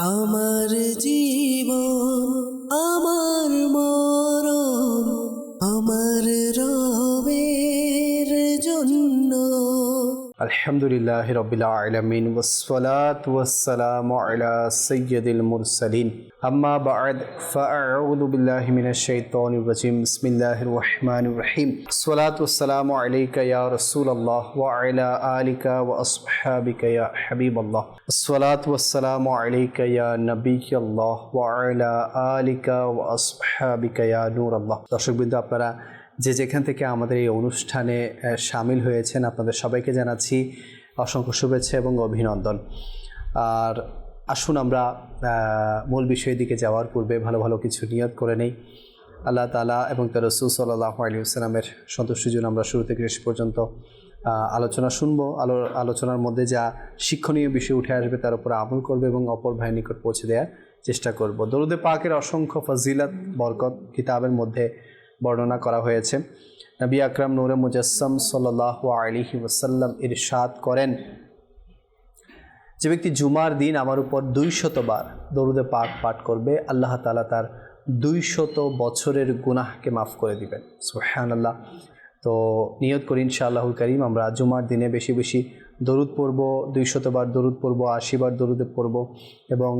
আমার জীবন আমার মরণ আমার রবের জন্য। আলহামদুলিল্লাহি রাব্বিল আলামিন ওয়াসসালাতু ওয়াসসালামু আলা সাইয়্যিদিল মুরসালিন আম্মা বা'দ ফাআউযু বিল্লাহি মিনাশ শাইতানির রাজিম বিসমিল্লাহির রহমানির রহিম আসসালাতু ওয়াসসালামু আলাইকা ইয়া রাসূলুল্লাহ ওয়া আলা আলিকা ওয়া আসহাবিকা ইয়া হাবিবাল্লাহ আসসালাতু ওয়াসসালামু আলাইকা ইয়া নবিয়াল্লাহ ওয়া আলা আলিকা ওয়া আসহাবিকা ইয়া নূরাল্লাহ। দর্শকবৃন্দ, আপনারা যে যেখান থেকে আমাদের এই অনুষ্ঠানে শামিল হয়েছেন আপনাদের সবাইকে জানাচ্ছি অসংখ্য শুভেচ্ছা এবং অভিনন্দন। আর আসুন আমরা মূল বিষয়ের দিকে যাওয়ার পূর্বে ভালো ভালো কিছু নিয়ত করে নেই। আল্লাহ তাআলা এবং তার রাসূল সাল্লাল্লাহু আলাইহি ওয়াসাল্লামের সন্তুষ্টির জন্য আমরা শুরু থেকে শেষ পর্যন্ত আলোচনা শুনবো। আলোচনার মধ্যে যা শিক্ষণীয় বিষয় উঠে আসবে তার উপর আমল করবে এবং অপর ভাইয়ের নিকট পৌঁছে দেওয়ার চেষ্টা করব। দরুদে পাকের অসংখ্য ফজিলত বরকত কিতাবের মধ্যে বর্ণনা করা হয়েছে। নবী আকরাম নূরে মুজাসসাম সাল্লাল্লাহু আলাইহি ওয়াসাল্লাম ইরশাদ করেন, যে ব্যক্তি জুমার দিন আমার উপর 200 বার দরুদে পাক পাঠ করবে, আল্লাহ তাআলা তার 200 বছরের গুনাহকে মাফ করে দিবেন। সুবহানাল্লাহ। তো নিয়ত করি ইনশাআল্লাহুল কারীম আমরা জুমার দিনে বেশি বেশি দরুদ পড়ব, 200 বার দরুদ পড়ব, 80 বার দরুদ পড়ব এবং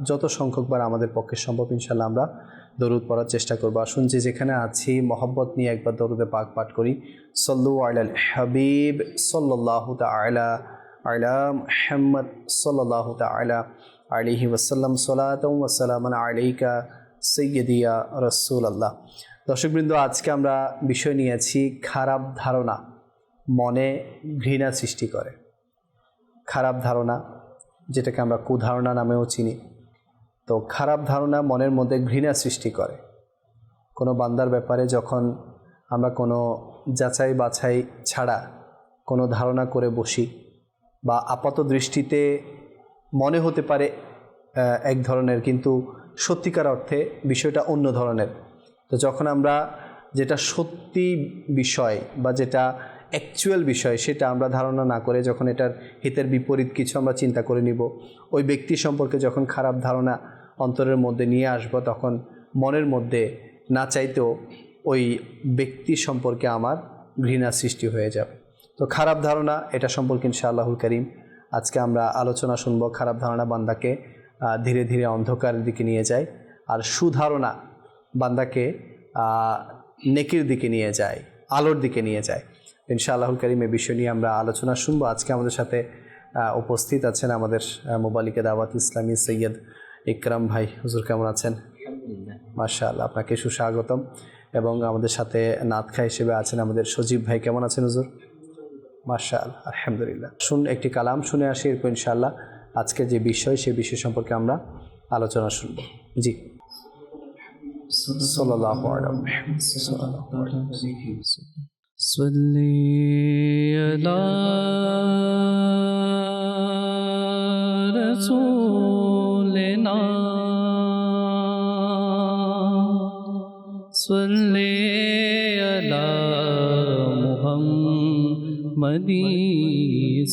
যত সংখ্যকবার আমাদের পক্ষে সম্ভব ইনশাআল্লাহ আমরা দরুদ পড়ার চেষ্টা করব। আসুন যে যেখানে আছি মহব্বত নিয়ে একবার দরুদে পাক পাঠ করি। সাল্লু আলাল হাবিব সাল্লাল্লাহু তাআলা আলা মুহাম্মদ সাল্লাল্লাহু তাআলা আলাইহি ওয়াসাল্লাম সালাতাও ওয়া সালামান আলাইকা সাইয়্যিদি ইয়া রাসূলুল্লাহ। দর্শকবৃন্দ, আজকে আমরা বিষয় নিয়েছি খারাপ ধারণা মনে ঘৃণা সৃষ্টি করে। খারাপ ধারণা, যেটাকে আমরা কুধারণা নামেও চিনি। তো খারাপ ধারণা মনের মধ্যে ঘৃণা সৃষ্টি করে। কোনো বান্দার ব্যাপারে যখন আমরা কোনো যাচাই বাছাই ছাড়া কোনো ধারণা করে বসি বা আপাত দৃষ্টিতে মনে হতে পারে এক ধরনের, কিন্তু সত্যিকার অর্থে বিষয়টা অন্য ধরনের। তো যখন আমরা যেটা সত্যি বিষয় বা যেটা অ্যাকচুয়াল বিষয় সেটা আমরা ধারণা না করে যখন এটার হিতের বিপরীত কিছু আমরা চিন্তা করে নিব, ওই ব্যক্তি সম্পর্কে যখন খারাপ ধারণা অন্তরের মধ্যে নিয়ে আসব, তখন মনের মধ্যে না চাইতেও ওই ব্যক্তি সম্পর্কে আমার ঘৃণা সৃষ্টি হয়ে যাবে। তো খারাপ ধারণা, এটা সম্পর্কে ইনশাআল্লাহুল কারীম আজকে আমরা আলোচনা শুনব। খারাপ ধারণা বান্দাকে ধীরে ধীরে অন্ধকারের দিকে নিয়ে যায়, আর সুধারণা বান্দাকে নেকির দিকে নিয়ে যায়, আলোর দিকে নিয়ে যায়। ইনশাআল্লাহুল কারীম এই বিষয় নিয়ে আমরা আলোচনা শুনবো। আজকে আমাদের সাথে উপস্থিত আছেন আমাদের মোবালিকে দাওয়াত ইসলামী সৈয়দ ইকরাম ভাই। হুজুর কেমন আছেন? মাশাআল্লাহ, আপনাকে সুস্বাগতম। এবং আমাদের সাথে নাতখা হিসেবে আছেন আমাদের সজীব ভাই। কেমন আছেন হুজুর? মাশাআল্লাহ, আলহামদুলিল্লাহ। শুন একটি কালাম শুনে আসি, এরপর ইনশাআল্লাহ আজকে যে বিষয় সেই বিষয় সম্পর্কে আমরা আলোচনা শুনব। জি। সাল্লাল্লাহু আলাইহি ওয়াসাল্লাম। صلي على رسولنا صلي على محمد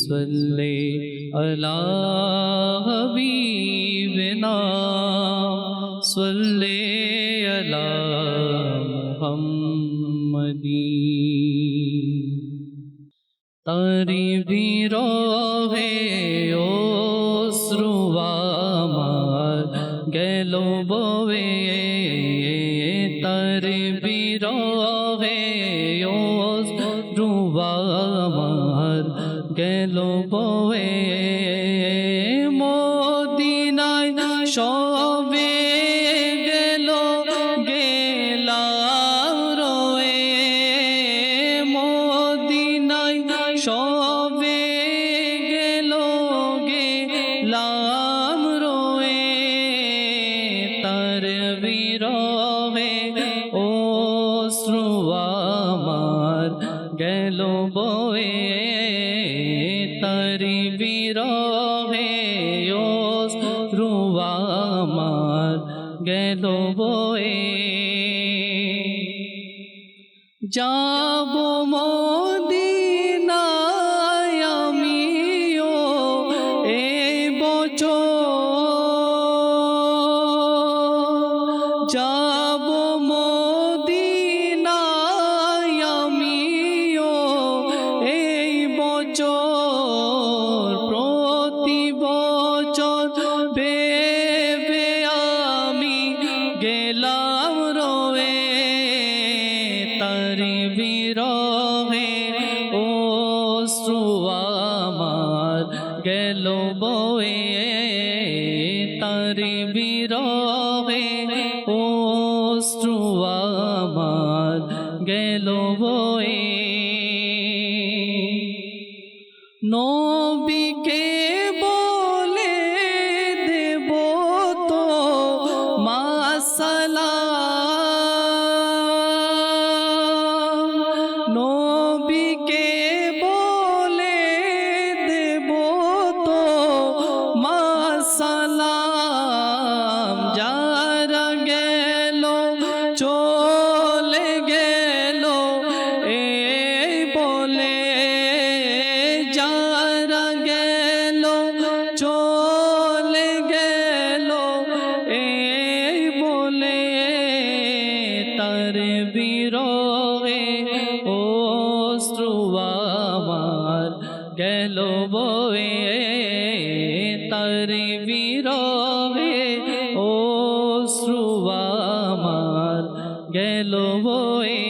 صلي على حبيبنا صلي على محمد তারি বিরহে অশ্রু আমার গেল বয়ে, তারি বিরহে অশ্রু আমার গেল বয়ে, মদিনায় সবে গেল গেলাম রয়ে, মদিনায় সবে গেল গেলাম রয়ে, তার বিরহে অশ্রু আমার গেল বয়ে, তার বিরহে অশ্রু আমার গেল বয়ে, যাব মদিনায় আমিও এই বছর যাব মদিনায় আমিও এই বছর, প্রতি বছর ভেবে আমি গেলাম রয়ে তারি বিরহে, অশ্রু আমার গেল বয়ে তারি বিরহে, অশ্রু আমার গেল বয়ে। নবীকে বলে দেব তো মাসালাম, নবীকে বলে দেব তো মাসালাম, যারা গেল চলে গেল এই বলে, যারা গেল চলে গেল এই বলে তার বিরহে, অশ্রু আমার গেল বয়ে তার বিরহে, অশ্রু আমার গেল বয়ে।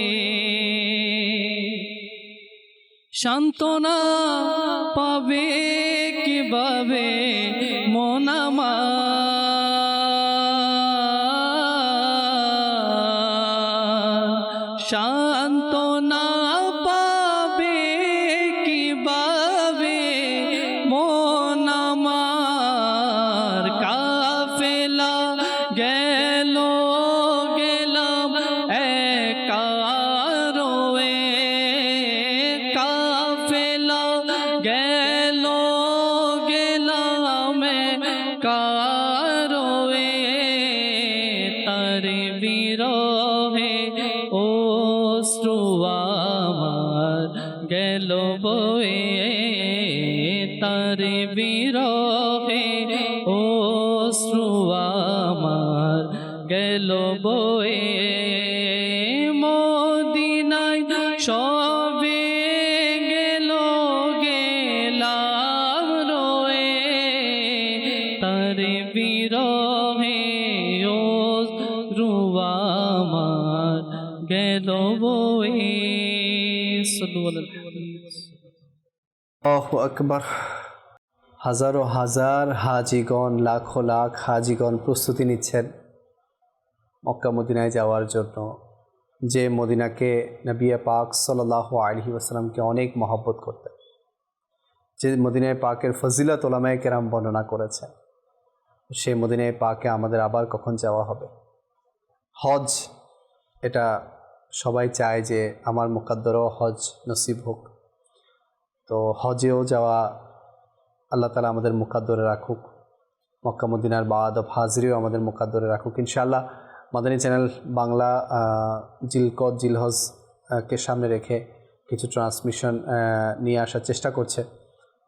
সান্ত্বনা পাবে কিভাবে মন আমার, সান্ত্বনা পাবে কিভাবে মন আমার, কাফেলা গেল গেলাম একা রয়ে, কাফেলা গেল গেলাম একা রয়ে তার বিরহে, অশ্রু আমার গেল বয়ে তার বিরহে, অশ্রু আমার গেল বয়ে। মদিনায় সবে গেল গেলাম রয়ে তার বিরহে, অশ্রু আমার গেল বয়ে। আল্লাহু আকবার। হাজারো হাজার হাজিগণ, লাখো লাখ হাজিগণ প্রস্তুতি নিচ্ছেন মক্কা মদিনায় যাওয়ার জন্য, যে মদিনাকে নবী পাক সাল্লাল্লাহু আলাইহি ওয়াসাল্লামকে অনেক মহব্বত করতেন, যে মদিনায় পাকের ফজিলত ওলামায়ে কেরাম বর্ণনা করেছেন। সেই মদিনায় পাকে আমাদের আবার কখন যাওয়া হবে? হজ, এটা সবাই চায় যে আমার মুকাদ্দরও হজ নসিব হোক। তো হজেও যাওয়া আল্লাহ তাআলা আমাদের মুকাদ্দরে রাখুক, মক্কা মদিনার বাদ অফ হাজরিও আমাদের মুকাদ্দরে রাখুক ইনশাআল্লাহ। মাদানী চ্যানেল বাংলা জিলকদ জিলহজ কে সামনে রেখে কিছু ট্রান্সমিশন নিয়ে আসার চেষ্টা করছে।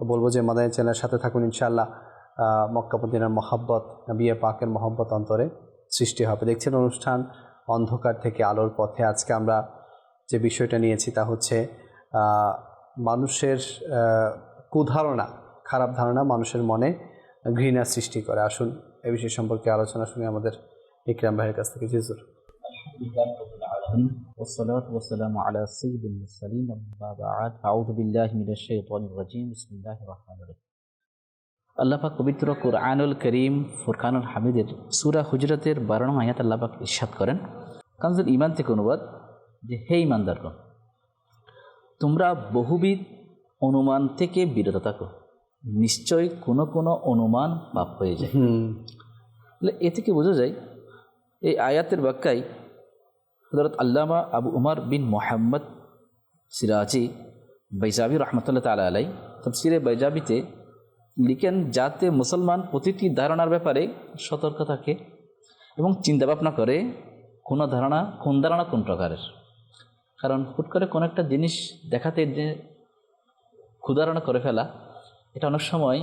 বলবো যে মাদানী চ্যানেলের সাথে থাকুন ইনশাআল্লাহ। মক্কা মদিনার মহব্বত, নবী পাকের মহব্বত অন্তরে সৃষ্টি হবে। দেখছেন অনুষ্ঠান অন্ধকার থেকে আলোর পথে। আজকে আমরা যে বিষয়টা নিয়েছি তা হচ্ছে মানুষের কুধারণা, খারাপ ধারণা মানুষের মনে ঘৃণা সৃষ্টি করে। আসুন এই বিষয় সম্পর্কে আলোচনা শুনি আমাদের ইকরাম ভাইয়ের কাছ থেকে। হুজুর। والصلاة والسلام على سيد المرسلين أما بعد أعوذ بالله من الشيطان الرجيم بسم الله الرحمن الرحيم। আল্লাহ পাক পবিত্র কুরআনুল করিম ফুরকানুল হামিদের সূরা হুজরাতের 12 আয়াত আল্লাহ পাক ইরশাদ করেন, কানজুল ঈমান থেকে অনুবাদ, যে হে ঈমানদারগণ, তোমরা বহুবিধ অনুমান থেকে বিরত থাকো, নিশ্চয় কোনো কোনো অনুমান পাপ হয়ে যায়। এ থেকে বোঝা যায় এই আয়াতের ব্যাখ্যায় হযরত আল্লামা আবু উমর বিন মুহাম্মদ সিরাজি বাইজাবি রহমতুল্লাহ তাআলা আলাই তাফসিরে বাইজাবিতে লিখেন, যাতে মুসলমান প্রতিটি ধারণার ব্যাপারে সতর্ক থাকে এবং চিন্তাভাবনা করে কোন ধারণা কোন প্রকারের। কারণ হুট করে কোনো একটা জিনিস দেখাতে যে ক্ষুধারণা করে ফেলা, এটা অনেক সময়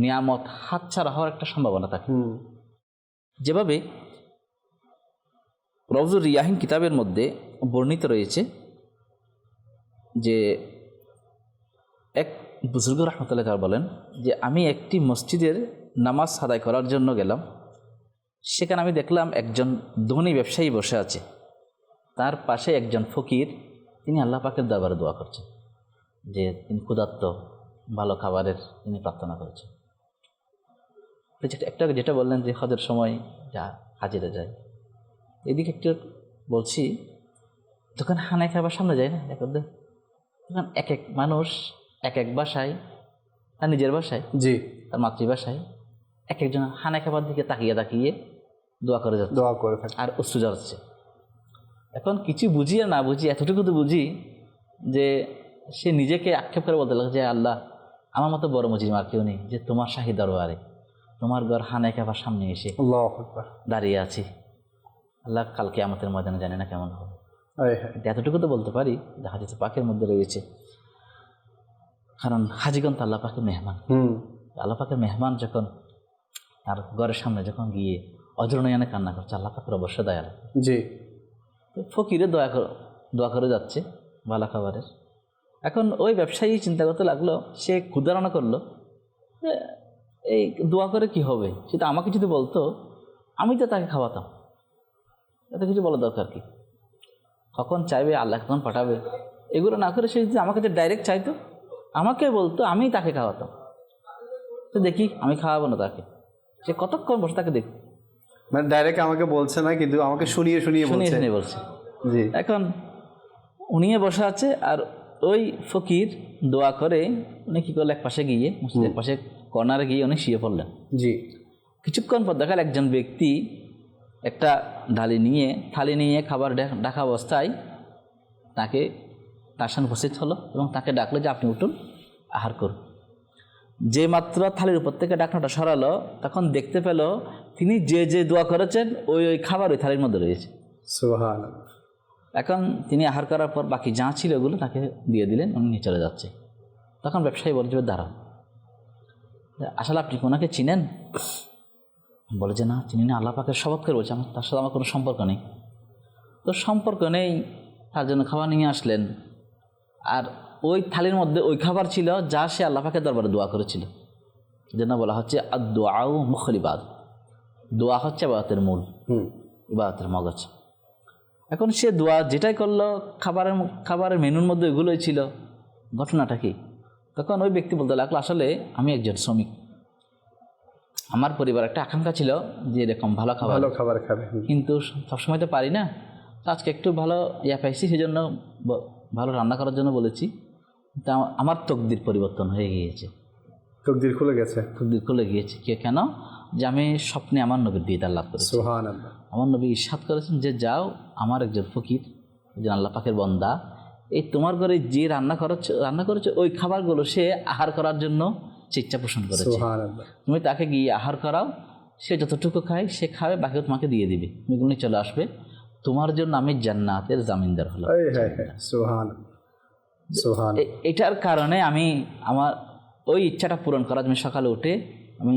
নিয়ামত হাতছাড়া হওয়ার একটা সম্ভাবনা থাকে। যেভাবে রওজুর রিয়াহিন কিতাবের মধ্যে বর্ণিত রয়েছে যে এক বুজুর্গ রহমতুল্লাহ তাআলা বলেন যে আমি একটি মসজিদের নামাজ আদায় করার জন্য গেলাম। সেখানে আমি দেখলাম একজন ধনী ব্যবসায়ী বসে আছে, তার পাশে একজন ফকির, তিনি আল্লাহ পাকের দরবারে দোয়া করছেন যে তিনি ক্ষুধার্ত, ভালো খাবারের তিনি প্রার্থনা করেছেন। যেটা বললেন যে হজের সময় যা হাজিরে যায়, এদিকে একটু বলছি তখন হানায় খাবার সামনে যায় না, তখন এক এক মানুষ এক এক বাসায়, তার নিজের বাসায়, জি, তার মাতৃভাষায় এক একজন হানায় খাবার দিকে তাকিয়ে তাকিয়ে দোয়া করে যাচ্ছে, দোয়া করে থাকে আর অশ্রু ঝরছে। এখন কিছু বুঝি আর না বুঝি, এতটুকু তো বুঝি যে সে নিজেকে আক্ষেপ করে বলতে লাগে যে আল্লাহ, আমার মতো বড় মুজিম আর কেউ নেই যে তোমার শাহী দরবারে তোমার ঘর হানায় খাবার সামনে এসে আল্লাহু আকবার দাঁড়িয়ে আছি। আল্লাহ কালকে আমাদের ময়দানে জানি না কেমন হবে। হায় হায়। এতটুকু তো বলতে পারি যে হাদিস পাকের মধ্যে রয়েছে, কারণ হাজিগণ তো আল্লাহ পাকের মেহমান। আল্লাহ পাকের মেহমান যখন তার ঘরের সামনে যখন গিয়ে অজরনয়নে কান্না করছে, আল্লাহ পাকের অবশ্য দয়ালু। জি, ফকিরে দোয়া করে যাচ্ছে ভালো খাবারের। এখন ওই ব্যবসায়ী চিন্তা করতে লাগলো, সে ক্ষুধারণা করলো যে এই দোয়া করে কি হবে, সেটা আমাকে যদি বলতো আমি তো তাকে খাওয়াতাম, এত কিছু বলা দরকার কি, কখন চাইবে আল্লাহ কখন পাঠাবে, এগুলো না করে সে যদি আমাকে ডাইরেক্ট চাইতো, আমাকে বলতো, আমি তাকে খাওয়াতাম। তো দেখি আমি খাওয়াবো না তাকে, সে কতক্ষণ বসে তাকে দেখি, মানে ডাইরেক্ট আমাকে বলছে না, কিন্তু আমাকে শুনিয়ে শুনিয়ে বলছে। জি, এখন উনিয়ে বসে আছে আর ওই ফকির দোয়া করে উনি কী করলো, এক পাশে গিয়ে মসজিদের পাশে কর্নারে গিয়ে উনি শুয়ে পড়লেন। জি, কিছুক্ষণ পর দেখাল একজন ব্যক্তি একটা থালি নিয়ে খাবার ডাকা অবস্থায় তার সামনে উপস্থিত হলো এবং তাকে ডাকলো যে আপনি উঠুন, আহার করুন। যে মাত্র থালির উপর থেকে ডাকনাটা সরালো, তখন দেখতে পেল তিনি যে দোয়া করেছেন ওই খাবার ওই থালির মধ্যে রয়েছে। সুবহানাল্লাহ। এখন তিনি আহার করার পর বাকি যা ছিল ওগুলো তাকে দিয়ে দিলেন, উনি নিয়ে চলে যাচ্ছে। তখন ব্যবসায়ী বলে যে দাঁড়ান, আসলে আপনি ওনাকে চিনেন? বলে যে না চিনি না, আল্লাহ পাকের শপথ করে বলছে তার সাথে আমার কোনো সম্পর্ক নেই। তো সম্পর্ক নেই, তার জন্য খাবার নিয়ে আসলেন, আর ওই থালির মধ্যে ওই খাবার ছিল যা সে আল্লাহ পাকের দরবারে দোয়া করেছিল। যেন বলা হচ্ছে আদ-দুআউ মুখল ইবাদত, দোয়া হচ্ছে ইবাদতের মূল, ইবাদতের মগজ। এখন সে দোয়া যেটাই করলো, খাবারের মেনুর মধ্যে ওইগুলোই ছিল। ঘটনাটা কি? তখন ওই ব্যক্তি বলতে লাগলো, আসলে আমি একজন শ্রমিক, আমার পরিবার একটা আকাঙ্ক্ষা ছিল যে এরকম ভালো খাবার খাবে, কিন্তু সবসময় তো পারি না, তো আজকে একটু ভালো পাইছি, সেই জন্য ভালো রান্না করার জন্য বলেছি। তা আমার তকদির পরিবর্তন হয়ে গিয়েছে, তকদির খুলে গিয়েছে। কেন? যে আমি স্বপ্নে আমার নবীর দিদার লাভ করেছি। সুবহানাল্লাহ। আমার নবী ইরশাদ করেছেন যে যাও, আমার একজন ফকির, একজন আল্লাহ পাকের বান্দা, এই তোমার ঘরে যে রান্না করেছে ওই খাবারগুলো সে আহার করার জন্য ইচ্ছা পোষণ করেছে। সুবহানাল্লাহ। তুমি তাকে গিয়ে আহার করাও, সে যতটুকু খায় সে খাবে, বাকিও তোমাকে দিয়ে দিবে, তুমি নিয়ে চলে আসবে, তোমার জন্য আমি জান্নাতের জামিনদার হলাম। এটার কারণে আমি আমার ওই ইচ্ছাটা পূরণ করার জন্য সকালে উঠে আমি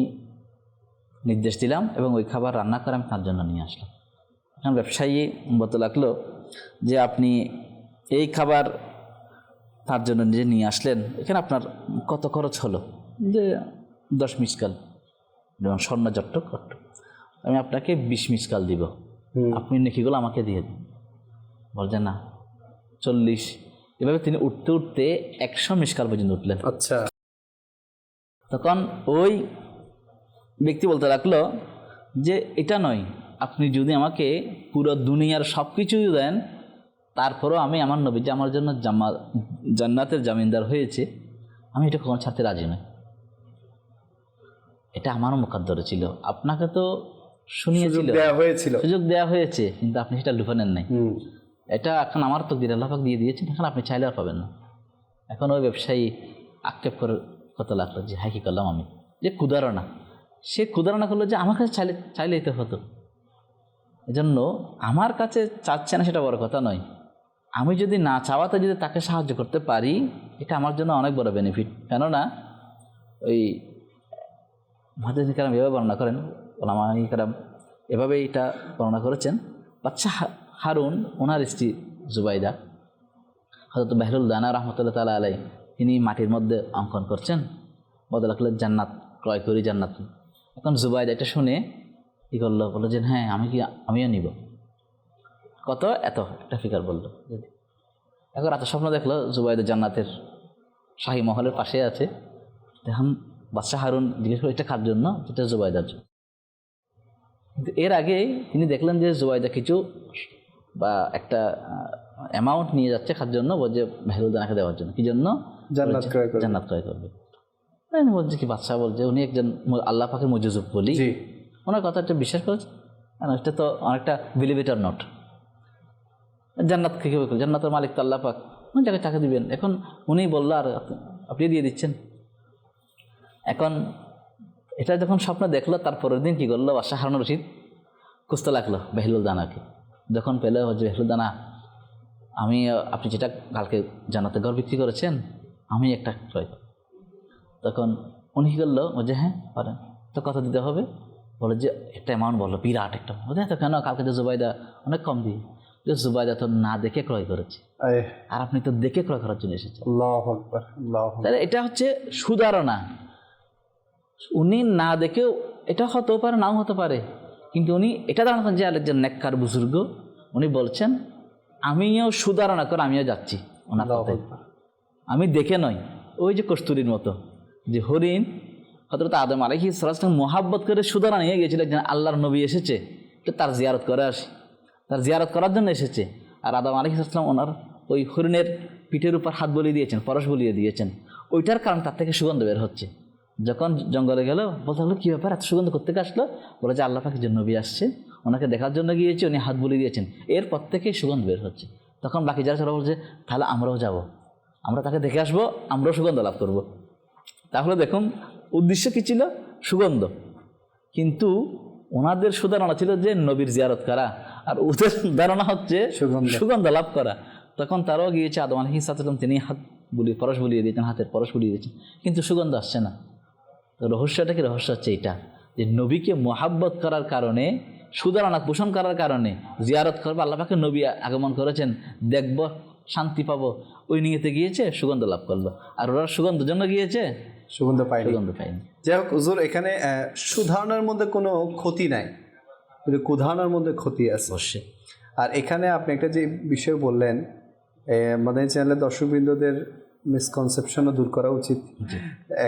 নির্দেশ দিলাম এবং ওই খাবার রান্না করে আমি তার জন্য নিয়ে আসলাম। এখন ব্যবসায়ী বলতে লাগলো যে আপনি এই খাবার তার জন্য নিজে নিয়ে আসলেন, এখানে আপনার কত খরচ হলো? যে 10 মিসকাল, যেমন স্বর্ণ জট্টক আমি আপনাকে 20 মিসকাল দিব, আপনি নেকিগুলো আমাকে দিয়ে দিন। বলছে না 40। এভাবে তিনি উঠতে উঠতে 100 মিসকাল পর্যন্ত উঠলেন। আচ্ছা। তখন ওই ব্যক্তি বলতে লাগলো যে এটা নয়, আপনি যদি আমাকে পুরো দুনিয়ার সব কিছুই দেন, তারপরও আমি আমার নবী যে আমার জন্য জান্নাতের জামিনদার হয়েছে, আমি এটা কখনো ছাড়তে রাজি নই। এটা আমারও মুকদ্দরে ছিল, আপনাকে তো শুনিয়েছিল, সুযোগ দেওয়া হয়েছে, কিন্তু আপনি সেটা লুফে নেন নাই। এটা এখন আমার তকদির, আল্লাহ পাক দিয়ে দিয়েছেন, এখন আপনি চাইলে আর পাবেন না। এখন ওই ব্যবসায়ী আক্ষেপ করে কত লাগলো যে হাই কি করলাম আমি, যে ক্ষুধারণা, সে ক্ষুধারণা করলো যে আমার কাছে চাইলেই তো হতো। এজন্য আমার কাছে চাচ্ছে না সেটা বড় কথা নয়, আমি যদি না চাওয়াতে যদি তাকে সাহায্য করতে পারি, এটা আমার জন্য অনেক বড় বেনিফিট। কেননা ওই মুহাদ্দিসিন কিরাম এভাবে বর্ণনা করেন, উলামায়ে কিরাম এভাবে এটা বর্ণনা করেছেন বাচ্চা হারুন ওনার স্ত্রী জুবাইদা, হযরত বাহরুল দানা রহমতুল্লাহ তাআলা আলাইহি তিনি মাটির মধ্যে অঙ্কন করছেন, বদলা করলেন জান্নাত ক্রয় করি জান্নাত। এখন জুবাইদা এটা শুনে কী করলো, বললো যে হ্যাঁ আমিও নিব। কত? এত একটা ফিগার বললো। এখন রাতে স্বপ্ন দেখলো জুবাইদা জান্নাতের শাহী মহলের পাশে আছে। এখন বাদশাহ হারুন জিজ্ঞেস করে এটা কার জন্য? এটা জুবাইদার জন্য। কিন্তু এর আগে তিনি দেখলেন যে জুবাইদা কিছু বা একটা অ্যামাউন্ট নিয়ে যাচ্ছে খার জন্য, বলছে বাহরুল দানাকে দেওয়ার জন্য। কি জন্য? জান্নাত ক্রয় করবে। বলছে কি বাদশাহ বলছে উনি একজন আল্লাহ পাকের মুজুজুব বলি, ওনার কথা একটা বিশ্বাস করেছে, এটা তো অনেকটা বিলিভেটার নট। জান্নাত কীভাবে করবে? জান্নাতের মালিক তো আল্লাহ পাক, উনি যাকে টাকা দিবেন। এখন উনি বললো আর আপনি দিয়ে দিচ্ছেন। এখন এটা যখন স্বপ্ন দেখলো, তারপরের দিন কী করলো, বাদশাহ হারুন রশিদ খুঁজতে লাগলো বাহরুল দানাকে। যখন পেলে হচ্ছে বাহরুল দানা, আপনি যেটা কালকে জান্নাতে ঘর বিক্রি করেছেন, আমি একটা ক্রয় করব। তখন উনি কী করলো, বলছে হ্যাঁ পারেন। তো কত দিতে হবে? বলে যে একটা অ্যামাউন্ট বললো, বিরাট একটা। বলছে তো কেন? কালকে তো জুবাইদা অনেক কম দিই। যে জুবাইদা তো না দেখে ক্রয় করেছে, আর আপনি তো দেখে ক্রয় করার জন্য এসেছেন। আল্লাহু আকবার, আল্লাহু আকবার। তাহলে এটা হচ্ছে সুধারণা। উনি না দেখেও, এটা হতেও পারে নাও হতে পারে, কিন্তু উনি এটা জানতেন যে একজন নেককার বুজুর্গ, উনি বলছেন আমিও সুধারণা করে আমিও যাচ্ছি ওনার সাথে, আমি দেখে নয়। ওই যে কস্তুরীর মতো যে হরিণ হযরত আদম আলাইহিস সালাম মোহাব্বত করে সুধারণা নিয়ে গিয়েছিল, একজন আল্লাহর নবী এসেছে, তো তার জিয়ারত করে আসি, তার জিয়ারত করার জন্য এসেছে। আর আদম আলাইহিস সালাম ওনার ওই হরিণের পিঠের উপর হাত বলিয়ে দিয়েছেন, পরশ বলিয়ে দিয়েছেন। ওইটার কারণ তার থেকে সুগন্ধ বের হচ্ছে। যখন জঙ্গলে গেল, বলতে হলো কী ব্যাপার, এত সুগন্ধ করতে আসলো? বলে যে আল্লাহ পাকের জন্য নবী আসছে, ওনাকে দেখার জন্য গিয়েছে, উনি হাত বলিয়ে দিয়েছেন, এরপর থেকেই সুগন্ধ বের হচ্ছে। তখন বাকি যারা সবাই বলছে তাহলে আমরাও যাব, আমরা তাকে দেখে আসবো, আমরাও সুগন্ধ লাভ করব। তাহলে দেখুন উদ্দেশ্য কী ছিল? সুগন্ধ। কিন্তু ওনাদের সুধারণা ছিল যে নবীর জিয়ারত করা, আর ওদের ধারণা হচ্ছে সুগন্ধ লাভ করা। তখন তারাও গিয়েছে, আদম আলাইহিস সালাম তিনি হাত বলিয়ে পরশ বলিয়ে দিয়েছেন, হাতের পরশ বলিয়ে দিয়েছেন, কিন্তু সুগন্ধ আসছে না। তো রহস্যটা কি? রহস্য হচ্ছে এটা যে নবীকে মোহাব্বত করার কারণে, সুধারণা পোষণ করার কারণে জিয়ারত করবো, আল্লাহ পাকে নবী আগমন করেছেন, দেখব শান্তি পাবো, ওই নিয়েতে গিয়েছে, সুগন্ধ লাভ করলো। আর ওরা সুগন্ধের জন্য গিয়েছে, সুগন্ধ পায়নি। যাই হোক হুজুর, এখানে সুধারণার মধ্যে কোনো ক্ষতি নাই, কিন্তু কুধারণার মধ্যে ক্ষতি আছে অবশ্যই। আর এখানে আপনি একটা যে বিষয় বললেন, আমাদের চ্যানেলের দর্শকবৃন্দদের মিসকনসেপশনও দূর করা উচিত।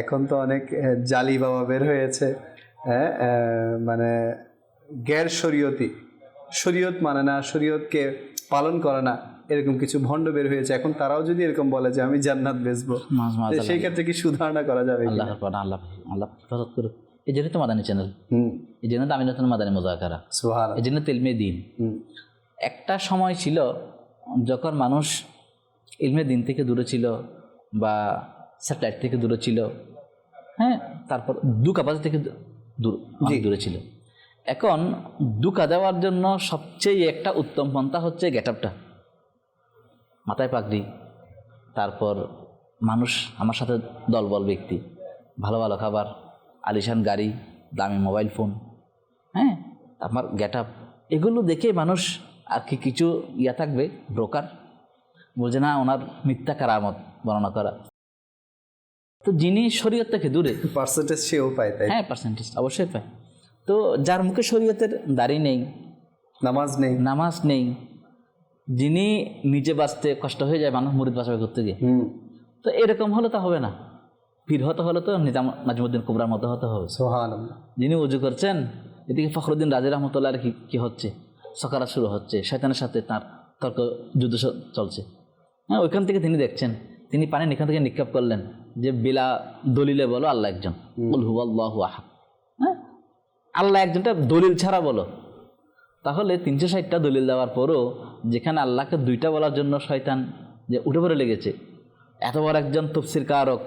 এখন তো অনেক জালি বাবা বের হয়েছে, হ্যাঁ, মানে গ্যার শরীয়তি, শরীয়ত মানে না, শরীয়তকে পালন করে না, এরকম কিছু ভণ্ড বের হয়েছে। এখন তারাও যদি এরকম বলে যে আমি জান্নাত বেচবো, সেই ক্ষেত্রে কি সুধারণা করা যাবে? আল্লাহ করুক। এই জন্য তো মাদানী চ্যানেল, এই জন্য তো আমিনাতুল মাদানী মুযাকারা, সুবহানাল্লাহ, এই জন্য ইলমে দ্বীন। একটা সময় ছিল যখন মানুষ ইলমে দ্বীন থেকে দূরে ছিল বা স্যাটেলাইট থেকে দূরে ছিল, হ্যাঁ, তারপর দুকাবাজ থেকে দূরে ছিল। এখন দুকা দেওয়ার জন্য সবচেয়ে একটা উত্তম পন্থা হচ্ছে গেটআপটা, মাথায় পাগড়ি, তারপর মানুষ আমার সাথে দলবল ব্যক্তি, ভালো ভালো খাবার, আলিশান গাড়ি, দামি মোবাইল ফোন, হ্যাঁ, আমার গেটআপ, এগুলো দেখে মানুষ আর কি কিছু থাকবে, ব্রোকার বলছে না ওনার মিথ্যা কারামত বর্ণনা করা। তো যিনি শরীয়ত থেকে দূরে, পার্সেন্টেজ সেও পায়, তাই? হ্যাঁ, পার্সেন্টেজ অবশ্যই পায়। তো যার মুখে শরীয়তের দাড়ি নেই, নামাজ নেই, যিনি নিজে বাঁচতে কষ্ট হয়ে যায়, মানুষ মুরিদ বাঁচাবে করতে গিয়ে, তো এরকম হলে তা হবে না। পীর হতে হলে তো নাজমুদ্দিন কুবরার মতো হতে হবে। সুবহানাল্লাহ। যিনি উজু করছেন, এদিকে ফখরুদ্দিন রাজি রহমতুল্লাহর কি হচ্ছে, সকারাত শুরু হচ্ছে, শয়তানের সাথে তার তর্ক যুদ্ধ চলছে, হ্যাঁ, ওইখান থেকে তিনি দেখছেন, তিনি পানি এখান থেকে নিক্ষেপ করলেন যে বিলা দলিলে বলো আল্লাহ একজন, কুল হুয়াল্লাহু আহাদ, হ্যাঁ, আল্লাহ একজনটা দলিল ছাড়া বলো। তাহলে 360টা দলিল দেওয়ার পরও যেখানে আল্লাহকে দুইটা বলার জন্য শয়তান যে উঠে পড়ে লেগেছে, এত বড় একজন তাফসীর কারক,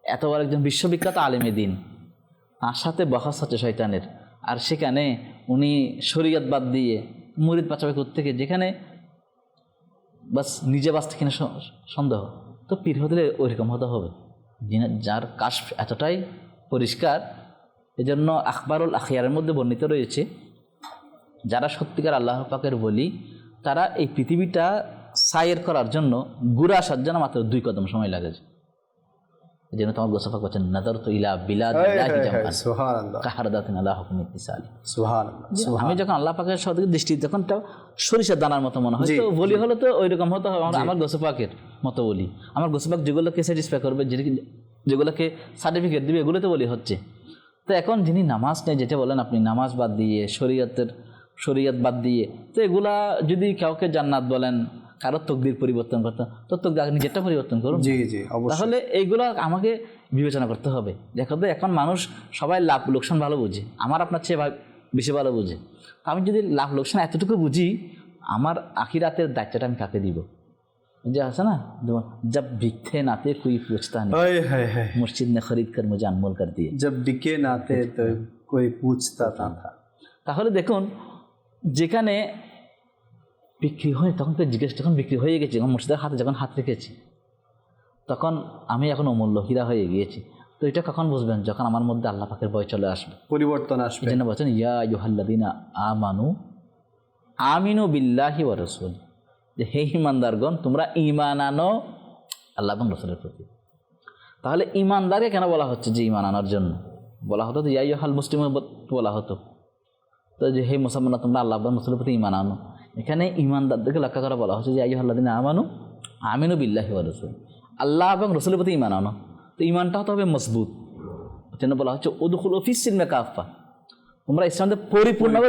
এত বড় একজন বিশ্ববিখ্যাত আলেমে দ্বীন, তার সাথে বহাস হচ্ছে শয়তানের, আর সেখানে উনি শরীয়ত বাদ দিয়ে মুরিদ বাঁচাবে কোত্থেকে, যেখানে বাস নিজে বাঁচতে কিনা সন্দেহ। তো পীর হলে ওইরকম হতে হবে যার কাশফ এতটাই পরিষ্কার। এজন্য আখবারুল আখিয়ারের মধ্যে বর্ণিত রয়েছে যারা সত্যিকার আল্লাহ পাকের বলি, তারা এই পৃথিবীটা সায়ের করার জন্য ঘুরে আসার জন্য মাত্র 2 কদম সময় লাগে। এই জন্য তোমার গোসফা করছেন নাজার তো ইলা বিলাদিল্লাহি জামান সুবহানাল্লাহ কাহারদাতিন আলা হুকুম ইত্তিসালি। সুবহানাল্লাহ। আমি যখন আল্লাহ পাকের সঠিক দৃষ্টি তখন সরিষার দানার মতো মনে হয়, তো বলি হলো তো ওইরকম হতে হবে আমার গোসফাকের মতো বলি। আমার গোসফাক যেগুলোকে স্যাটিসফাই করবে, যেগুলোকে সার্টিফিকেট দিবে, এগুলো তো বলি হচ্ছে। তো এখন যিনি নামাজ নেই, যেটা বলেন আপনি, নামাজ বাদ দিয়ে শরীয়ত বাদ দিয়ে, তো এগুলা যদি কাউকে জান্নাত বলেন, কারো তকদির পরিবর্তন করতে, তো নিজেরটা পরিবর্তন করুন। জি জি অবশ্যই। তাহলে এইগুলো আমাকে বিবেচনা করতে হবে। দেখো তো এখন মানুষ সবাই লাভ লোকসান ভালো বুঝে, আমার আপনার চেয়ে বেশি ভালো বুঝে। আমি যদি লাভ লোকসান এতটুকু বুঝি, আমার আখিরাতের দায়িত্বটা আমি কাকে দিব? যে আছে না, জব বিকতে নাতে কোই পুছতা নেই, মসজিদ নে খরিদ কর মুঝে আনমোল কর দিয়ে, জব বিকে নাতে তো কোই পুছতা না থা। তাহলে দেখুন, যেখানে বিক্রি হয় তখন তো জিজ্ঞেস, যখন বিক্রি হয়ে গেছে, যখন মসজিদের হাতে যখন হাত রেখেছি, তখন আমি এখন অমূল্য হীরা হয়ে গিয়েছি। তো এটা কখন বুঝবেন? যখন আমার মধ্যে আল্লাহ পাকের ভয় চলে আসবে, পরিবর্তন আসবে। এই জন্য বলছেন ইয়া আইয়ুহাল্লাযীনা আমিনু বিল্লাহি ওয়া রাসূল, যে হে ঈমানদারগণ, তোমরা ঈমান আনো আল্লাহ এবং রাসূলের প্রতি। তাহলে ঈমানদারকে কেন বলা হচ্ছে? যে ঈমান আনার জন্য বলা হতো, ইয়া আইয়ুহাল মুসলিমুন বলা হতো, তো যে হে মুসলমানরা, তোমরা আল্লাহ এবং রাসূলের প্রতি ঈমান আনো। এখানে ঈমানদারদেরকে লক্ষ্য করে বলা হচ্ছে যে আইয়ুহাল্লাযীনা আমিনু বিল্লাহি ওয়া রাসূল, আল্লাহ এবং রাসূলের প্রতি ঈমান আনো। তো ঈমানটা হতে হবে মজবুত। যেন বলা হচ্ছে উদখুলু ফিস সিলমি কাফা, তোমরা ইসলামে পরিপূর্ণভাবে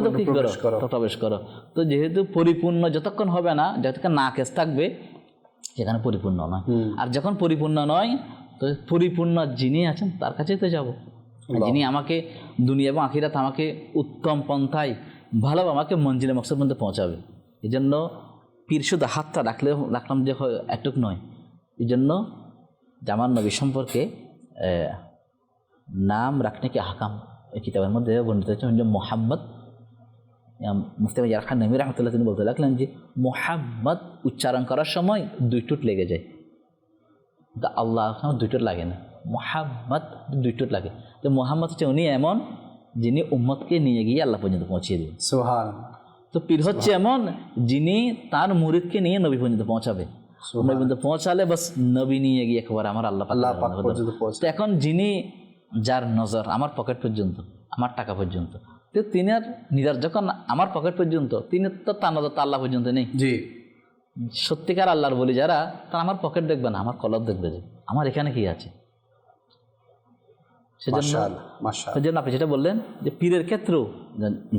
প্রবেশ করো। তো যেহেতু পরিপূর্ণ যতক্ষণ হবে না, যতক্ষণ নাকেস থাকবে, সেখানে পরিপূর্ণ নয়। আর যখন পরিপূর্ণ নয়, তো পরিপূর্ণ যিনি আছেন তার কাছেই তো যাব, যিনি আমাকে দুনিয়া এবং আখিরাত আমাকে উত্তম পন্থায় ভালো আমাকে মঞ্জিলে মকসদ পর্যন্ত পৌঁছাবে। এই জন্য পীর শুধু হাতটা রাখলাম যে একটুক নয়। এই জন্য জামান নবী সম্পর্কে নাম রাখনে কি আহকাম এই কিতাবের মধ্যে বর্ণিত হচ্ছে। মোহাম্মদ মুফতি ইয়ার খান নবী রহমতুল্লাহ তিনি বলতে লাগলেন যে মোহাম্মদ উচ্চারণ করার সময় 2 টুট লেগে যায়, আল্লাহ 2 টুট লাগে না, মোহাম্মদ 2 টুট লাগে। তো মোহাম্মদ হচ্ছে উনি এমন যিনি উম্মতকে নিয়ে গিয়ে আল্লাহ পর্যন্ত পৌঁছিয়ে দেবেন। সুবহানাল্লাহ। তো পীর হচ্ছে এমন যিনি তার মুরিদকে নিয়ে নবী পর্যন্ত পৌঁছাবে। নবী পর্যন্ত পৌঁছালে বাস নবী নিয়ে গিয়ে একেবারে আমার আল্লাহ পাক পর্যন্ত পৌঁছে। তো এখন যিনি, যার নজর আমার পকেট পর্যন্ত, আমার টাকা পর্যন্ত, তো তিনি আর নিদার যখন আমার পকেট পর্যন্ত, তিনি তো তার নজর তো আল্লাহ পর্যন্ত নেই। জি, সত্যিকার আল্লাহর বলি যারা, তারা আমার পকেট দেখবে না, আমার কলব দেখবে যে আমার এখানে কি আছে। সেজন্য আপনি যেটা বললেন যে পীরের ক্ষেত্রেও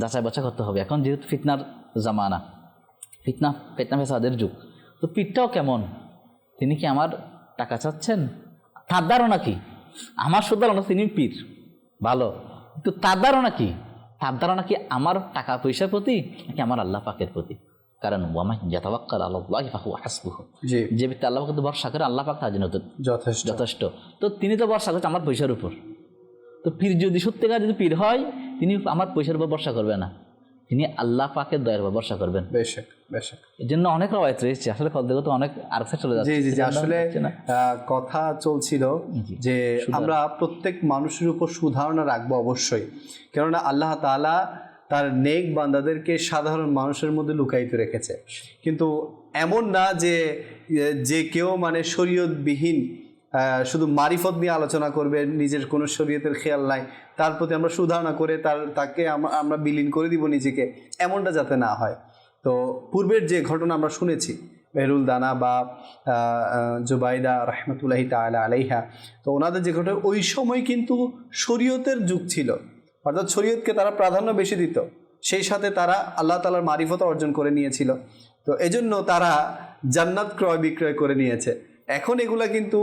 যাচাই বাছাই করতে হবে। এখন যেহেতু ফিতনার জামানা, ফিতনা ফেসাদের যুগ, তো পীরটাও কেমন? তিনি কি আমার টাকা চাচ্ছেন? তার ধারণা কি? আমার শুধু ধারণা তিনি পীর ভালো, কিন্তু তার ধারণা কি? তার ধারণা কি আমার টাকা পয়সার প্রতি নাকি আমার আল্লাহ পাকের প্রতি? কারণ ওয়ামান ইয়াতাওয়াক্কাল আলাল্লাহি ফাহুয়া হাসবুহু, যে ব্যক্তি আল্লাহ পাকের ভরসা করে, আল্লাহ পাক তার জন্য যথেষ্ট। তো তিনি তো ভরসা করছেন আমার পয়সার উপর। তো পীর যদি সত্যিকার যদি পীর হয়, তিনি আমার পয়সার উপর ভরসা করবে না, তিনি আল্লাহ পাকের দয়ার উপর ভরসা করবেন। বেশক বেশক। এই জন্য অনেক রওয়ায়াত রয়েছে, আসলে কথা অনেক আরেকটা চলে যাচ্ছে। জি জি, আসলে কথা চলছিল যে আমরা প্রত্যেক মানুষের উপর সুধারণা রাখবো অবশ্যই, কেননা আল্লাহ তাআলা তার নেক বান্দাদেরকে সাধারণ মানুষের মধ্যে লুকায়িত রেখেছে। কিন্তু এমন না যে কেউ মানে শরীয়তবিহীন শুধু মারিফত নিয়ে আলোচনা করবে, নিজের কোনো শরীয়তের খেয়াল নাই, তার প্রতি আমরা সুধারণা করে তাকে আমরা বিলীন করে দিব নিজেকে, এমনটা যাতে না হয়। তো পূর্বের যে ঘটনা আমরা শুনেছি, মেহরুল দানা বা জুবাইদা রহমতুল্লাহি তাআলা আলাইহা, তো ওনাদের যে ঘটনা, ওই সময় কিন্তু শরীয়তের যুগ ছিল, অর্থাৎ শরীয়তকে তারা প্রাধান্য বেশি দিত, সেই সাথে তারা আল্লাহ তাআলার মারিফত অর্জন করে নিয়েছিল। তো এজন্য তারা জান্নাত ক্রয় বিক্রয় করে নিয়েছে। এখন এগুলা কিন্তু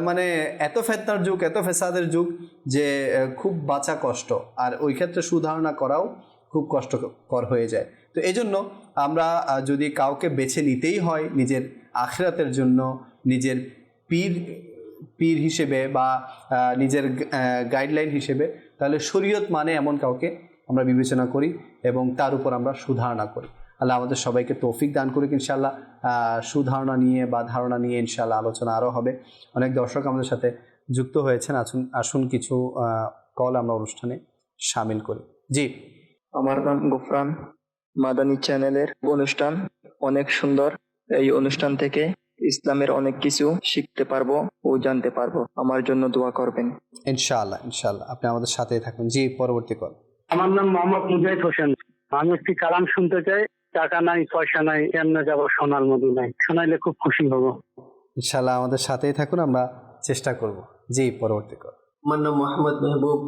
মানে এত ফেতনার যুগ, এত ফেসাদের যুগ যে খুব বাঁচা কষ্ট, আর ওই ক্ষেত্রে সুধারণা করাও খুব কষ্টকর হয়ে যায়। তো এই জন্য আমরা যদি কাউকে বেছে নিতেই হয় নিজের আখিরাতের জন্য, নিজের পীর হিসেবে বা নিজের গাইডলাইন হিসেবে, তাহলে শরীয়ত মানে এমন কাউকে আমরা বিবেচনা করি এবং তার উপর আমরা সুধারণা করি। আল্লাহ আমাদের সবাইকে তৌফিক দান করুক। ইনশাআল্লাহ সুধারণা নিয়ে বা ধারণা নিয়ে ইনশাআল্লাহ আলোচনা আরও হবে। অনেক দর্শক আমাদের সাথে যুক্ত হয়েছেন, আসুন কিছু কল আমরা অনুষ্ঠানে শামিল করি। জি, আমার নাম গুফরান। মাদানী চ্যানেলের অনুষ্ঠান অনেক সুন্দর। এই অনুষ্ঠান থেকে ইসলামের অনেক কিছু শিখতে পারবো ও জানতে পারবো। আমার জন্য দোয়া করবেন। ইনশাআল্লাহ ইনশাআল্লাহ, আপনি আমাদের সাথেই থাকুন। জি, পরবর্তী কল। আমার নাম মোহাম্মদ মুজাহিদ হোসেন। আমি একটি কালাম শুনতে চাই। টাকা নাই, পয়সা নাই, এমনি যাব সোনার মদিনায়। শোনাইলে খুব খুশি হব। ইনশাআল্লাহ আমাদের সাথেই থাকুন, আমরা চেষ্টা করব। জি, পরবর্তী কল। আমার নাম মোহাম্মদ মেহবুব।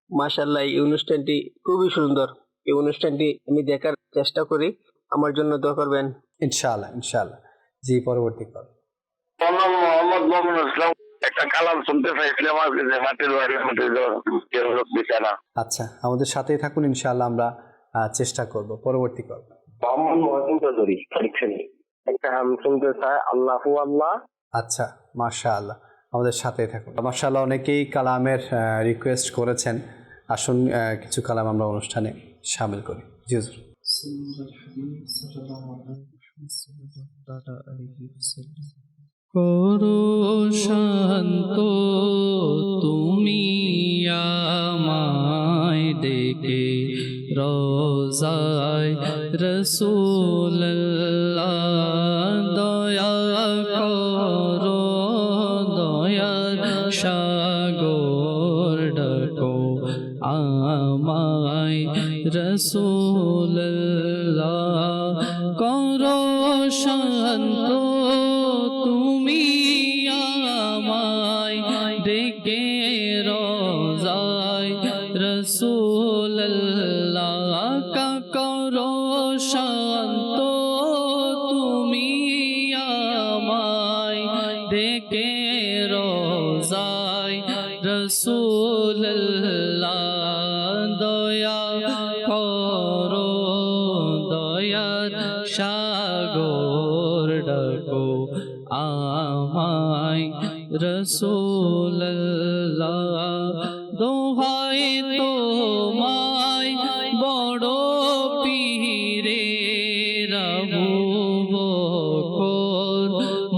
মাশাআল্লাহ, এই অনুষ্ঠানটি খুবই সুন্দর। এই অনুষ্ঠানটি আমি দেখার চেষ্টা করি। আমার জন্য দোয়া করবেন। ইনশাআল্লাহ ইনশাআল্লাহ। জি, পরবর্তী কল। আমার নাম মোহাম্মদ মমিন ইসলাম। একটা কালাম শুনতে চাইছিলাম আজকে, যে মাটির বাড়ির মধ্যে বিছানা। আচ্ছা, আমাদের সাথেই থাকুন, ইনশাআল্লাহ আমরা চেষ্টা করব। পরবর্তী কল। মোহাম্মদ মহসিন চৌধুরী। একটা হাম শুনতে চাই, আল্লাহু আল্লাহ। আচ্ছা, মাশাআল্লাহ, আমাদের সাথেই থাকুন। মাশাআল্লাহ, অনেকেই কালামের রিকোয়েস্ট করেছেন। আসুন কিছু কালাম আমরা অনুষ্ঠানে শামিল করি। জি হুজুর। করো শান্ত তুমি আমায় ডেকে রোজায় রসুল্লাহ, দয়া করো দয়ার সাগর ডাকো আমায় রসুল্লাহ, করো শান্ত তুমি আমায় ডেকে রোজায় রসুল্লাহ, করো শান্ত তুমি আমায় ডেকে রোজায় রসুল্লাহ, দয়া করো দয়ার সাগর ডাকো আমায় রসুল্লাহ, দোহাই তোমায় বড় পীরে রাবু বকর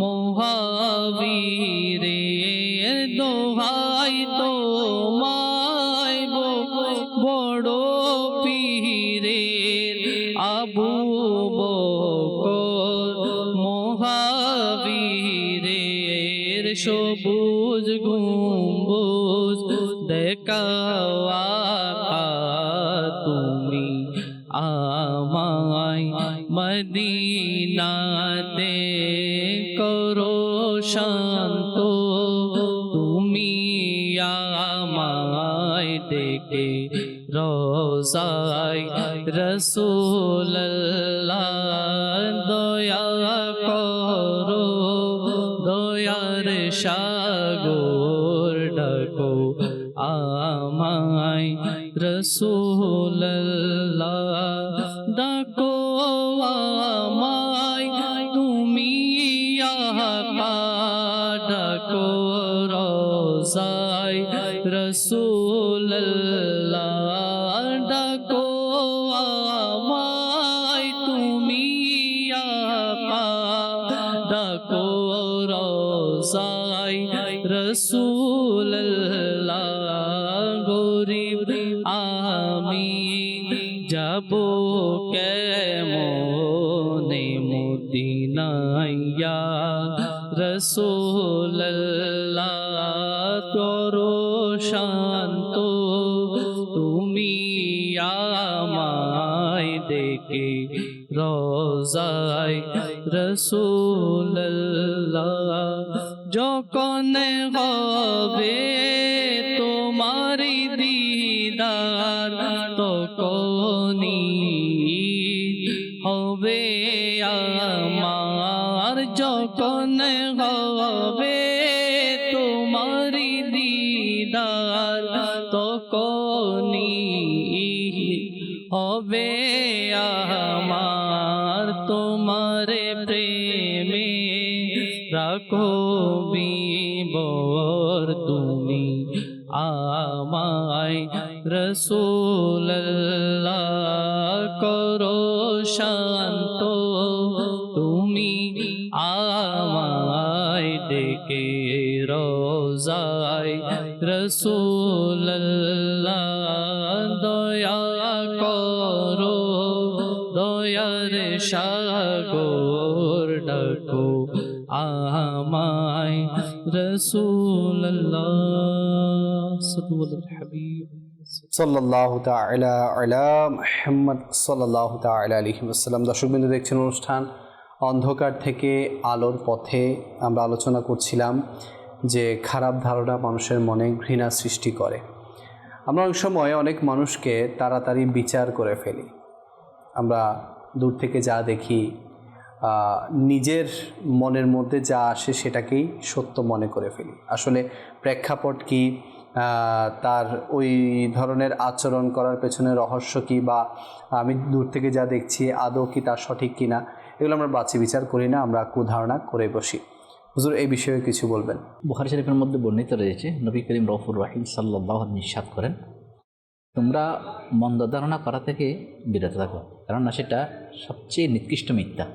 মহাবীরে, দোহাই তোমায় বড় পীরে আবু বকর মহাবীরের, সবুজ গম্বুজ দেখাওয়া তুমি আমায় মদিনাতে, করো শান্ত তুমি আমায় ডেকে রোজায় রসুল্লাহ, দয়া করো দয়ার সাগর ডাকো আমায় রসুল্লাহ, ডাকো আমায় তুমি আকা, ডাকো রোজায় রসুল্লাহ, ডাকো আমায় তুমি আকা, ডাকো রোজায় রসুল্লাহ, গরিব আমি যাব কেমনে মদিনায়া রসুল্লাহ, করো শান্ত তুমি আমায় ডেকে রোজায় রসুল্লাহ, যখন হবে তোমারি দিদার তখনই হবে আমার, যখন হবে তোমারি দিদার তখনই হবে আমার, তোমারে প্রেমে রাখো বিবর তুমি আমায় রসুল্লাহ, করো শান্ত তুমি আমায় ডেকে রোজায় রসুল্লাহ, দয়া করো দয়া দয়ার সাগর ডাকো আমায় রাসূলুল্লাহ সাল্লাল্লাহু হাবিব সাল্লাল্লাহু তাআলা আলা মুহাম্মদ সাল্লাল্লাহু তাআলা আলাইহি ওয়াসাল্লাম। দর্শকবৃন্দ, দেখছেন অনুষ্ঠান অন্ধকার থেকে আলোর পথে। আমরা আলোচনা করছিলাম যে খারাপ ধারণা মানুষের মনে ঘৃণা সৃষ্টি করে। আমরা অনেক সময় অনেক মানুষকে তাড়াতাড়ি বিচার করে ফেলি। আমরা দূর থেকে যা দেখি, নিজের মনের মধ্যে যা আসে সেটাকেই সত্য মনে করে ফেলি। আসলে প্রেক্ষাপট কি, তার ওই ধরনের আচরণ করার পেছনে রহস্য কি, বা আমি দূর থেকে যা দেখছি আদৌ কি তার সঠিক কি না, এগুলো আমরা বাছি বিচার করি না, আমরা কুধারণা করে বসি। হুজুর, এই বিষয়ে কিছু বলবেন? বুখারী শরীফের মধ্যে বর্ণিত রয়েছে, নবী করিম রউফুর রহিম সাল্লাল্লাহু আলাইহি ওয়াসাল্লাম ইরশাদ করেন, তোমরা মন্দ ধারণা করা থেকে বিরত থাকো, কেননা সেটা সবচেয়ে নিকৃষ্ট মিথ্যা।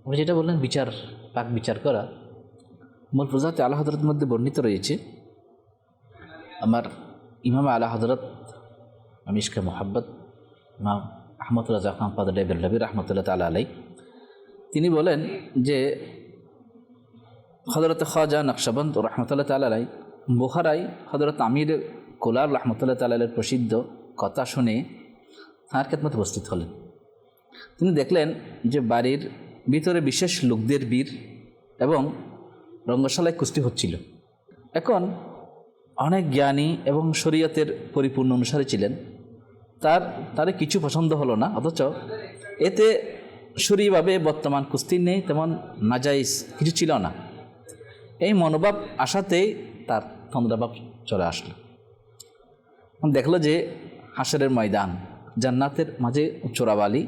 আপনি যেটা বললেন বিচার, পাক বিচার করা, মূল ফজাতে আলা হযরতের মধ্যে বর্ণিত রয়েছে, আমার ইমাম আলা হযরত মিশকে মোহাব্বত ইমাম আহমদ রাজা খান পাদরে বেল্লাবি রহমতুল্লাহ তাআলা আলাইহি, তিনি বলেন যে হযরত খাজা নকশবন্দ রহমতুল্লাহ তাআলা আলাইহি বুখারায় হযরত আমির কোলার রহমতুল্লাহ তাআলা আলাইহির প্রসিদ্ধ কথা শুনে তাঁর খেদমতে উপস্থিত হলেন। তিনি দেখলেন যে বাড়ির ভিতরে বিশেষ লোকদের বীর এবং রঙ্গশালায় কুস্তি হচ্ছিল। এখন অনেক জ্ঞানী এবং শরীয়তের পরিপূর্ণ অনুসারী ছিলেন, তার কিছু পছন্দ হলো না, অথচ এতে শরীয়ভাবে বর্তমান কুস্তি নেই তেমন নাজাইজ কিছু ছিল না। এই মনোভাব আসাতেই তার তন্দ্রাভাব চলে আসলো। দেখলো যে হাসরের ময়দান, জান্নাতের মাঝে চোরাবালি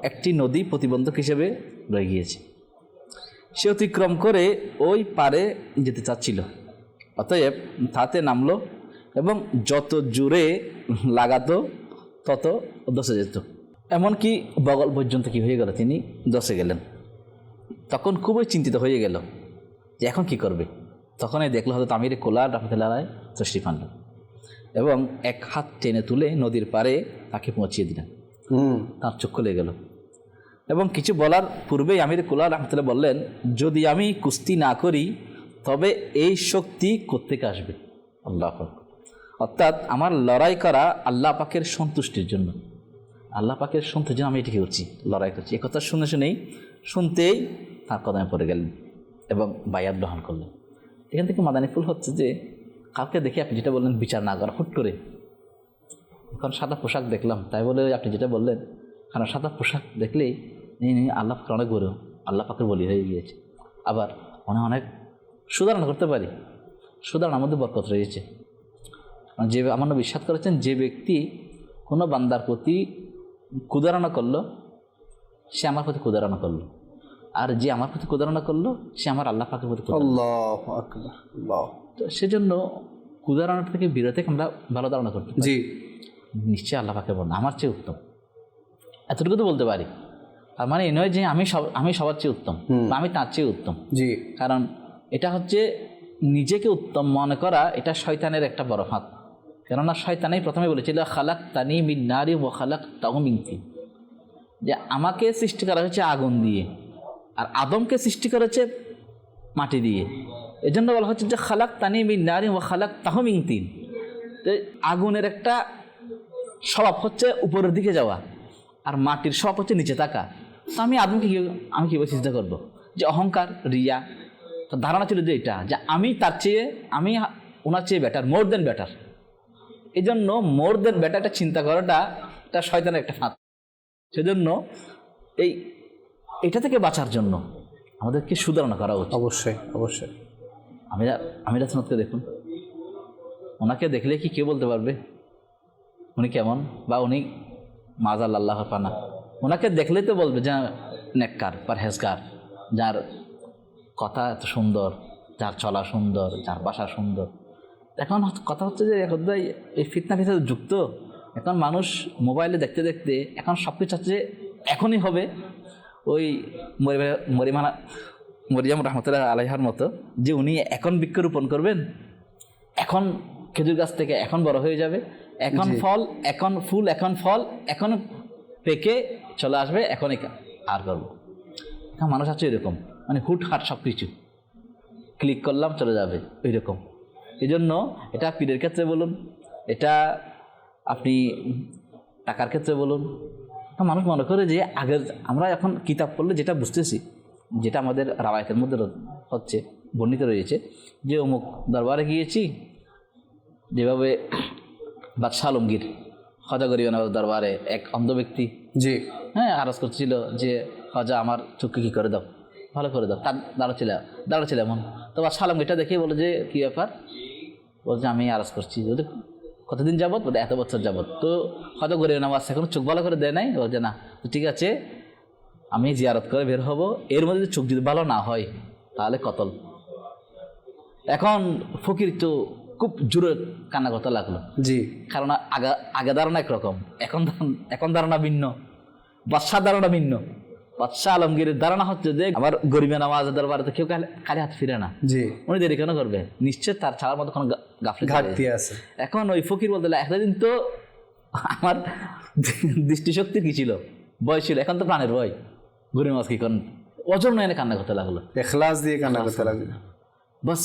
একটি নদী প্রতিবন্ধক হিসেবে রয়ে গিয়েছে। সে অতিক্রম করে ওই পারে যেতে চাচ্ছিল, অতএব তাতে নামলো এবং যত জোরে লাগাতো তত দশে যেত, এমনকি বগল পর্যন্ত কি হয়ে গেল, তিনি দশে গেলেন। তখন খুবই চিন্তিত হয়ে গেল যে এখন কি করবে। তখনই দেখলো হয়তো আমির কোলার রহমতুল্লাহ আলাইহি তশরিফ আনলেন এবং এক হাত টেনে তুলে নদীর পাড়ে তাকে পৌঁছিয়ে দিলেন। তার চোখ খুলে গেল এবং কিছু বলার পূর্বেই আমির কোলার রহমতুল্লাহ বললেন, যদি আমি কুস্তি না করি তবে এই শক্তি কোত্থেকে আসবে? আল্লাহ পাক, অর্থাৎ আমার লড়াই করা আল্লাহ পাকের সন্তুষ্টির জন্য, আল্লাহ পাকের সন্তুষ্টির জন্য আমি এটি করছি, লড়াই করছি। এই কথা শুনতেই তার কদমে পড়ে গেলেন এবং বায়াত গ্রহণ করলেন। এখান থেকে মাদানী ফুল হচ্ছে যে কাউকে দেখে আপনি যেটা বললেন বিচার না করা, হুট করে এখন সাদা পোশাক দেখলাম তাই বলে আপনি যেটা বললেন, কারণ সাদা পোশাক দেখলেই আল্লাহ পাকের অনেক বড়, আল্লাহ পাকের বলি হয়ে গিয়েছে। আবার অনেক সুধারণা করতে পারি, সুধারণার মধ্যে বরকত রয়েছে। যে আমার নবী ইরশাদ করেছেন, যে ব্যক্তি কোনো বান্দার প্রতি কুদারণা করলো সে আমার প্রতি কুদারণা করলো, আর যে আমার প্রতি কুদারণা করলো সে আমার আল্লাহ পাকের প্রতি। আল্লাহু আকবার। তো সেজন্য কুদারণা থেকে বিরত থেকে আমরা ভালো ধারণা করতে পারি। জি, নিশ্চয়ই আল্লাহ পাকের বন্ধু আমার চেয়ে উত্তম, এতটুকু তো বলতে পারি। তার মানে এই নয় যে আমি সবার চেয়ে উত্তম বা আমি তার চেয়ে উত্তম। জি, কারণ এটা হচ্ছে নিজেকে উত্তম মনে করা, এটা শয়তানের একটা বড় ফাঁদ। কেননা শয়তানেই প্রথমে বলেছিল খালাকতানি মিন নারি ওয়া খালাকতাহু মিন তিন, যে আমাকে সৃষ্টি করা হয়েছে আগুন দিয়ে আর আদমকে সৃষ্টি করেছে মাটি দিয়ে। এই জন্য বলা হচ্ছে যে খালাকতানি মিন নারি ওয়া খালাকতাহু মিন তিন। আগুনের একটা স্বভাব হচ্ছে উপরের দিকে যাওয়া আর মাটির স্বভাব হচ্ছে নিচে থাকা। তো আমি আদমকে আমি কীভাবে চিন্তা করবো? যে অহংকার, রিয়া, তো ধারণা ছিল যে এটা যে আমি ওনার চেয়ে বেটার, মোর দেন বেটার। এই জন্য মোর দেন বেটারটা চিন্তা করাটা এটা শয়তানের একটা ফাঁদ। সেজন্য এটা থেকে বাঁচার জন্য আমাদেরকে সুধারণা করা উচিত। অবশ্যই অবশ্যই। আমির হাসানকে দেখুন, ওনাকে দেখলে কি কেউ বলতে পারবে উনি কেমন, বা উনি মাজাল আল্লাহর পানা? ওনাকে দেখলেই তো বলবে যে নেককার, পরহেজগার, যার কথা এত সুন্দর, যার চলা সুন্দর, যার বাসা সুন্দর। এখন কথা হচ্ছে যে এই ফিতনা ফিতনাতে যুক্ত। এখন মানুষ মোবাইলে দেখতে দেখতে এখন সব কিছু হচ্ছে এখনই হবে। ওই মরিয়াম রহমতুল্লাহ আলাইহার মতো, যে উনি এখন বৃক্ষরোপণ করবেন, এখন খেজুর গাছ থেকে এখন বড় হয়ে যাবে, এখন ফল, এখন ফুল, এখন ফল, এখন পেকে চলে আসবে, এখনই আর করবো। এখন মানুষ আছে এরকম, মানে হুটহাট সব কিছু ক্লিক করলাম চলে যাবে ওই রকম। এই জন্য এটা পীরের ক্ষেত্রে বলুন, এটা আপনি টাকার ক্ষেত্রে বলুন, মানুষ মনে করে যে আগে আমরা এখন কিতাব পড়লে যেটা বুঝতেছি, যেটা আমাদের রাওয়ায়াতের মধ্যে হচ্ছে বর্ণিত রয়েছে যে অমুক দরবারে গিয়েছি, যেভাবে বাদশাহ আলমগীর খাজা গরিবের দরবারে এক অন্ধ ব্যক্তি জি হ্যাঁ আরজ করছিল যে খাজা আমার চোখকে কী করে দাও, ভালো করে দাও, তার দাঁড়াচ্ছিল এমন। তো বাদশাহ আলমগীরটা দেখে বলে যে কী ব্যাপার, বলছে আমি আরজ করছি যদি কতদিন যাবত, বলে এত বছর যাবত। তো হয়তো গরিব নামাজ এখন চোখ ভালো করে দেয় নাই, বলছে না ঠিক আছে আমি জিয়ারত করে বের হব, এর মধ্যে চোখ যদি ভালো না হয় তাহলে কতল। এখন ফকির তো খুব জোরে কান্না করতে লাগলো, জি কারণ আগে ধারণা একরকম, এখন ধারণা ভিন্ন, বাদশাহ ধারণা ভিন্ন। বাদশাহ আলমগীরের ধারণা হচ্ছে যে আমার গরিবে নামাজের দরবারে তো কেউ খালি হাত ফিরে না, জি উনি দেরি কেন করবে, নিশ্চয় তার ছাড়ার মতো কোনো ঘাটতি আছে। এখন ওই ফকির বলতে একটা দিন তো আমার দৃষ্টিশক্তি কি ছিল, ভয় ছিল, এখন তো প্রাণের ভয়, গরিব নামাজ কি করেন, অজর নয়নে কান্না করতে লাগলো, ইখলাস দিয়ে কান্না করতে লাগলো। বাস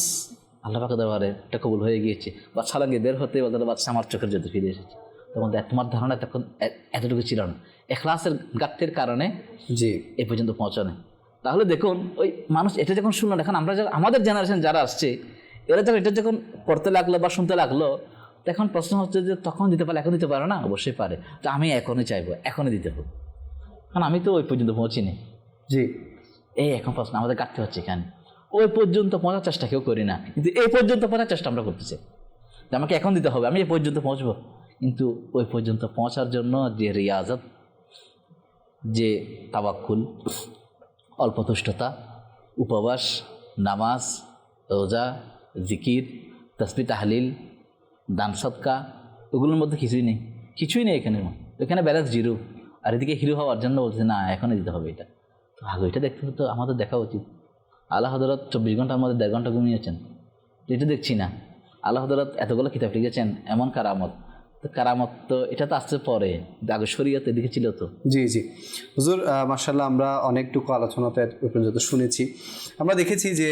আল্লাহ পাকের দরবারে এটা কবুল হয়ে গিয়েছে। বাদশাহ আলমগীর বের হতে বলতে বাদশাহ আমার চোখের যদি ফিরে এসেছে, তখন তোমার ধারণা তখন এতটুকু ছিল না, ইখলাসের ঘাটতির কারণে জি এ পর্যন্ত পৌঁছানো। তাহলে দেখুন ওই মানুষ এটা যখন শুনলো, এখন আমরা আমাদের জেনারেশন যারা আসছে এরা যখন এটা যখন পড়তে লাগলো বা শুনতে লাগলো, তখন প্রশ্ন হচ্ছে যে তখন দিতে পারে এখন দিতে পারে না, অবশ্যই পারে, তো আমি এখনই চাইবো, এখনই দিতে হবে, কারণ আমি তো ওই পর্যন্ত পৌঁছিনি। জি এই এখন প্রশ্ন আমাদের কাটতে হচ্ছে এখানে, ওই পর্যন্ত পৌঁছার চেষ্টা কেউ করি না, কিন্তু এই পর্যন্ত পৌঁছার চেষ্টা আমরা করতেছি যে আমাকে এখন দিতে হবে, আমি এই পর্যন্ত পৌঁছবো। কিন্তু ওই পর্যন্ত পৌঁছার জন্য যে রিয়াজত, যে তাওয়াক্কুল, অল্প তুষ্টতা, উপবাস, নামাজ, রোজা, জিকির, তাসবিহ তাহলিল, দান সদকা, ওগুলোর মধ্যে কিছুই নেই এখানে ব্যালেন্স জিরো। আর এদিকে হিরো হওয়ার জন্য বলছে না এখনই দিতে হবে এটা, তো আগে এটা দেখতে হতো, আমাদের দেখা উচিত। আল্লাহ হযরত 24 ঘন্টার মধ্যে 1.5 ঘন্টা ঘুমিয়েছেন, এটা দেখছি না। আল্লাহ হযরত এতগুলো কিতাব লিখেছেন, এমন কারামত, তো কারামত তো এটা তো আসছে পরে, আগে শরীয়ত এদিকে ছিল তো। জি জি হুজুর, মাশাআল্লাহ আমরা অনেকটুকু আলোচনাতে পর্যন্ত শুনেছি। আমরা দেখেছি যে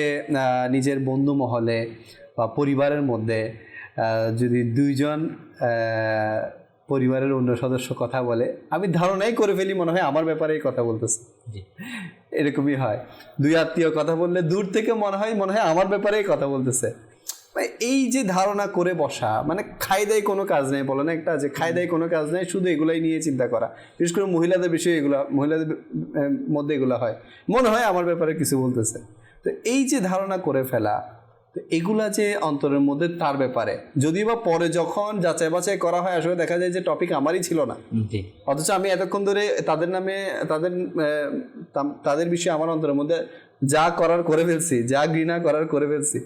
নিজের বন্ধু মহলে বা পরিবারের মধ্যে যদি দুইজন পরিবারের অন্য সদস্য কথা বলে, আমি ধারণাই করে ফেলি মনে হয় আমার ব্যাপারেই কথা বলতেছে, এরকমই হয়। দুই আত্মীয় কথা বললে দূর থেকে মনে হয় আমার ব্যাপারেই কথা বলতেছে। এই যে ধারণা করে বসা, মানে খায়দায় কোনো কাজ নেই, বলে না একটা যে খায়দায় কোনো কাজ নেই, শুধু এগুলাই নিয়ে চিন্তা করা। বিশেষ করে মহিলাদের বিষয়ে এগুলো, মহিলাদের মধ্যে এগুলো হয়, মনে হয় আমার ব্যাপারে কিছু বলতেছে। তো এই যে ধারণা করে ফেলা, তো এগুলা যে অন্তরের মধ্যে তার ব্যাপারে, যদিও বা পরে যখন যাচাই বাছাই করা হয় আসলে দেখা যায় যে টপিক আমারই ছিল না, অথচ আমি এতক্ষণ ধরে তাদের নামে তাদের বিষয়ে আমার অন্তরের মধ্যে যা করার করে ফেলছি, যা ঘৃণা করার করে ফেলছি।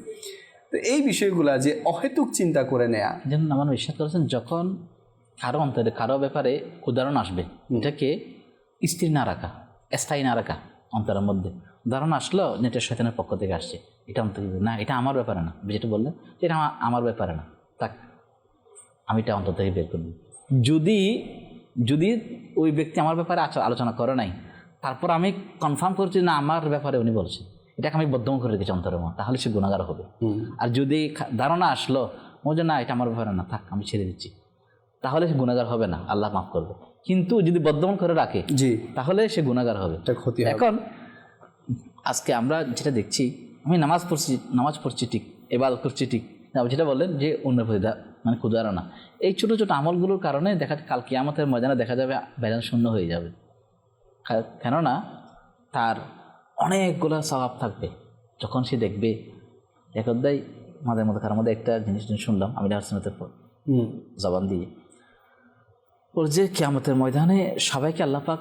তো এই বিষয়গুলা যে অহেতুক চিন্তা করে নেয়া, যেমন আমার বিশ্বাস করেছেন যখন কারো অন্তরে কারো ব্যাপারে উদাহরণ আসবে, এটাকে স্থির না রাখা, স্থায়ী না রাখা অন্তরের মধ্যে। উদাহরণ আসলো যেটা শয়তানের পক্ষ থেকে আসছে, এটা অন্তর না, এটা আমার ব্যাপারে না, যেটা বললেন যে এটা আমার ব্যাপারে না, তাক আমি এটা অন্তর থেকে বের করব। যদি ওই ব্যক্তি আমার ব্যাপারে আলোচনা করে নাই, তারপর আমি কনফার্ম করছি না আমার ব্যাপারে উনি বলছেন, এটাকে আমি বদ্ধম করে রেখেছি অন্তরের মধ্যে, তাহলে সে গুনাহগার হবে। আর যদি ধারণা আসলো যে না এটা আমার ব্যাপারে না, থাক আমি ছেড়ে দিচ্ছি, তাহলে সে গুনাহগার হবে না, আল্লাহ মাফ করবে। কিন্তু যদি বদ্ধমন করে রাখে তাহলে সে গুনাহগার হবে। এখন আজকে আমরা যেটা দেখছি, আমি নামাজ পড়ছি ঠিক, ইবাদত করছি ঠিক, যেটা বললেন যে অন্য মানে ক্ষুধারা না, এই ছোটো ছোটো আমলগুলোর কারণে কাল কিয়ামতের ময়দানে দেখা যাবে বেজান শূন্য হয়ে যাবে। কেননা তার অনেকগুলো স্বভাব থাকবে, যখন সে দেখবে। এক অধ্যায় আমাদের মধ্যে কারোর মধ্যে একটা জিনিস শুনলাম আমি হাসনাতের পর জবান দিয়ে, ওর যে কিয়ামতের ময়দানে সবাইকে আল্লাহ পাক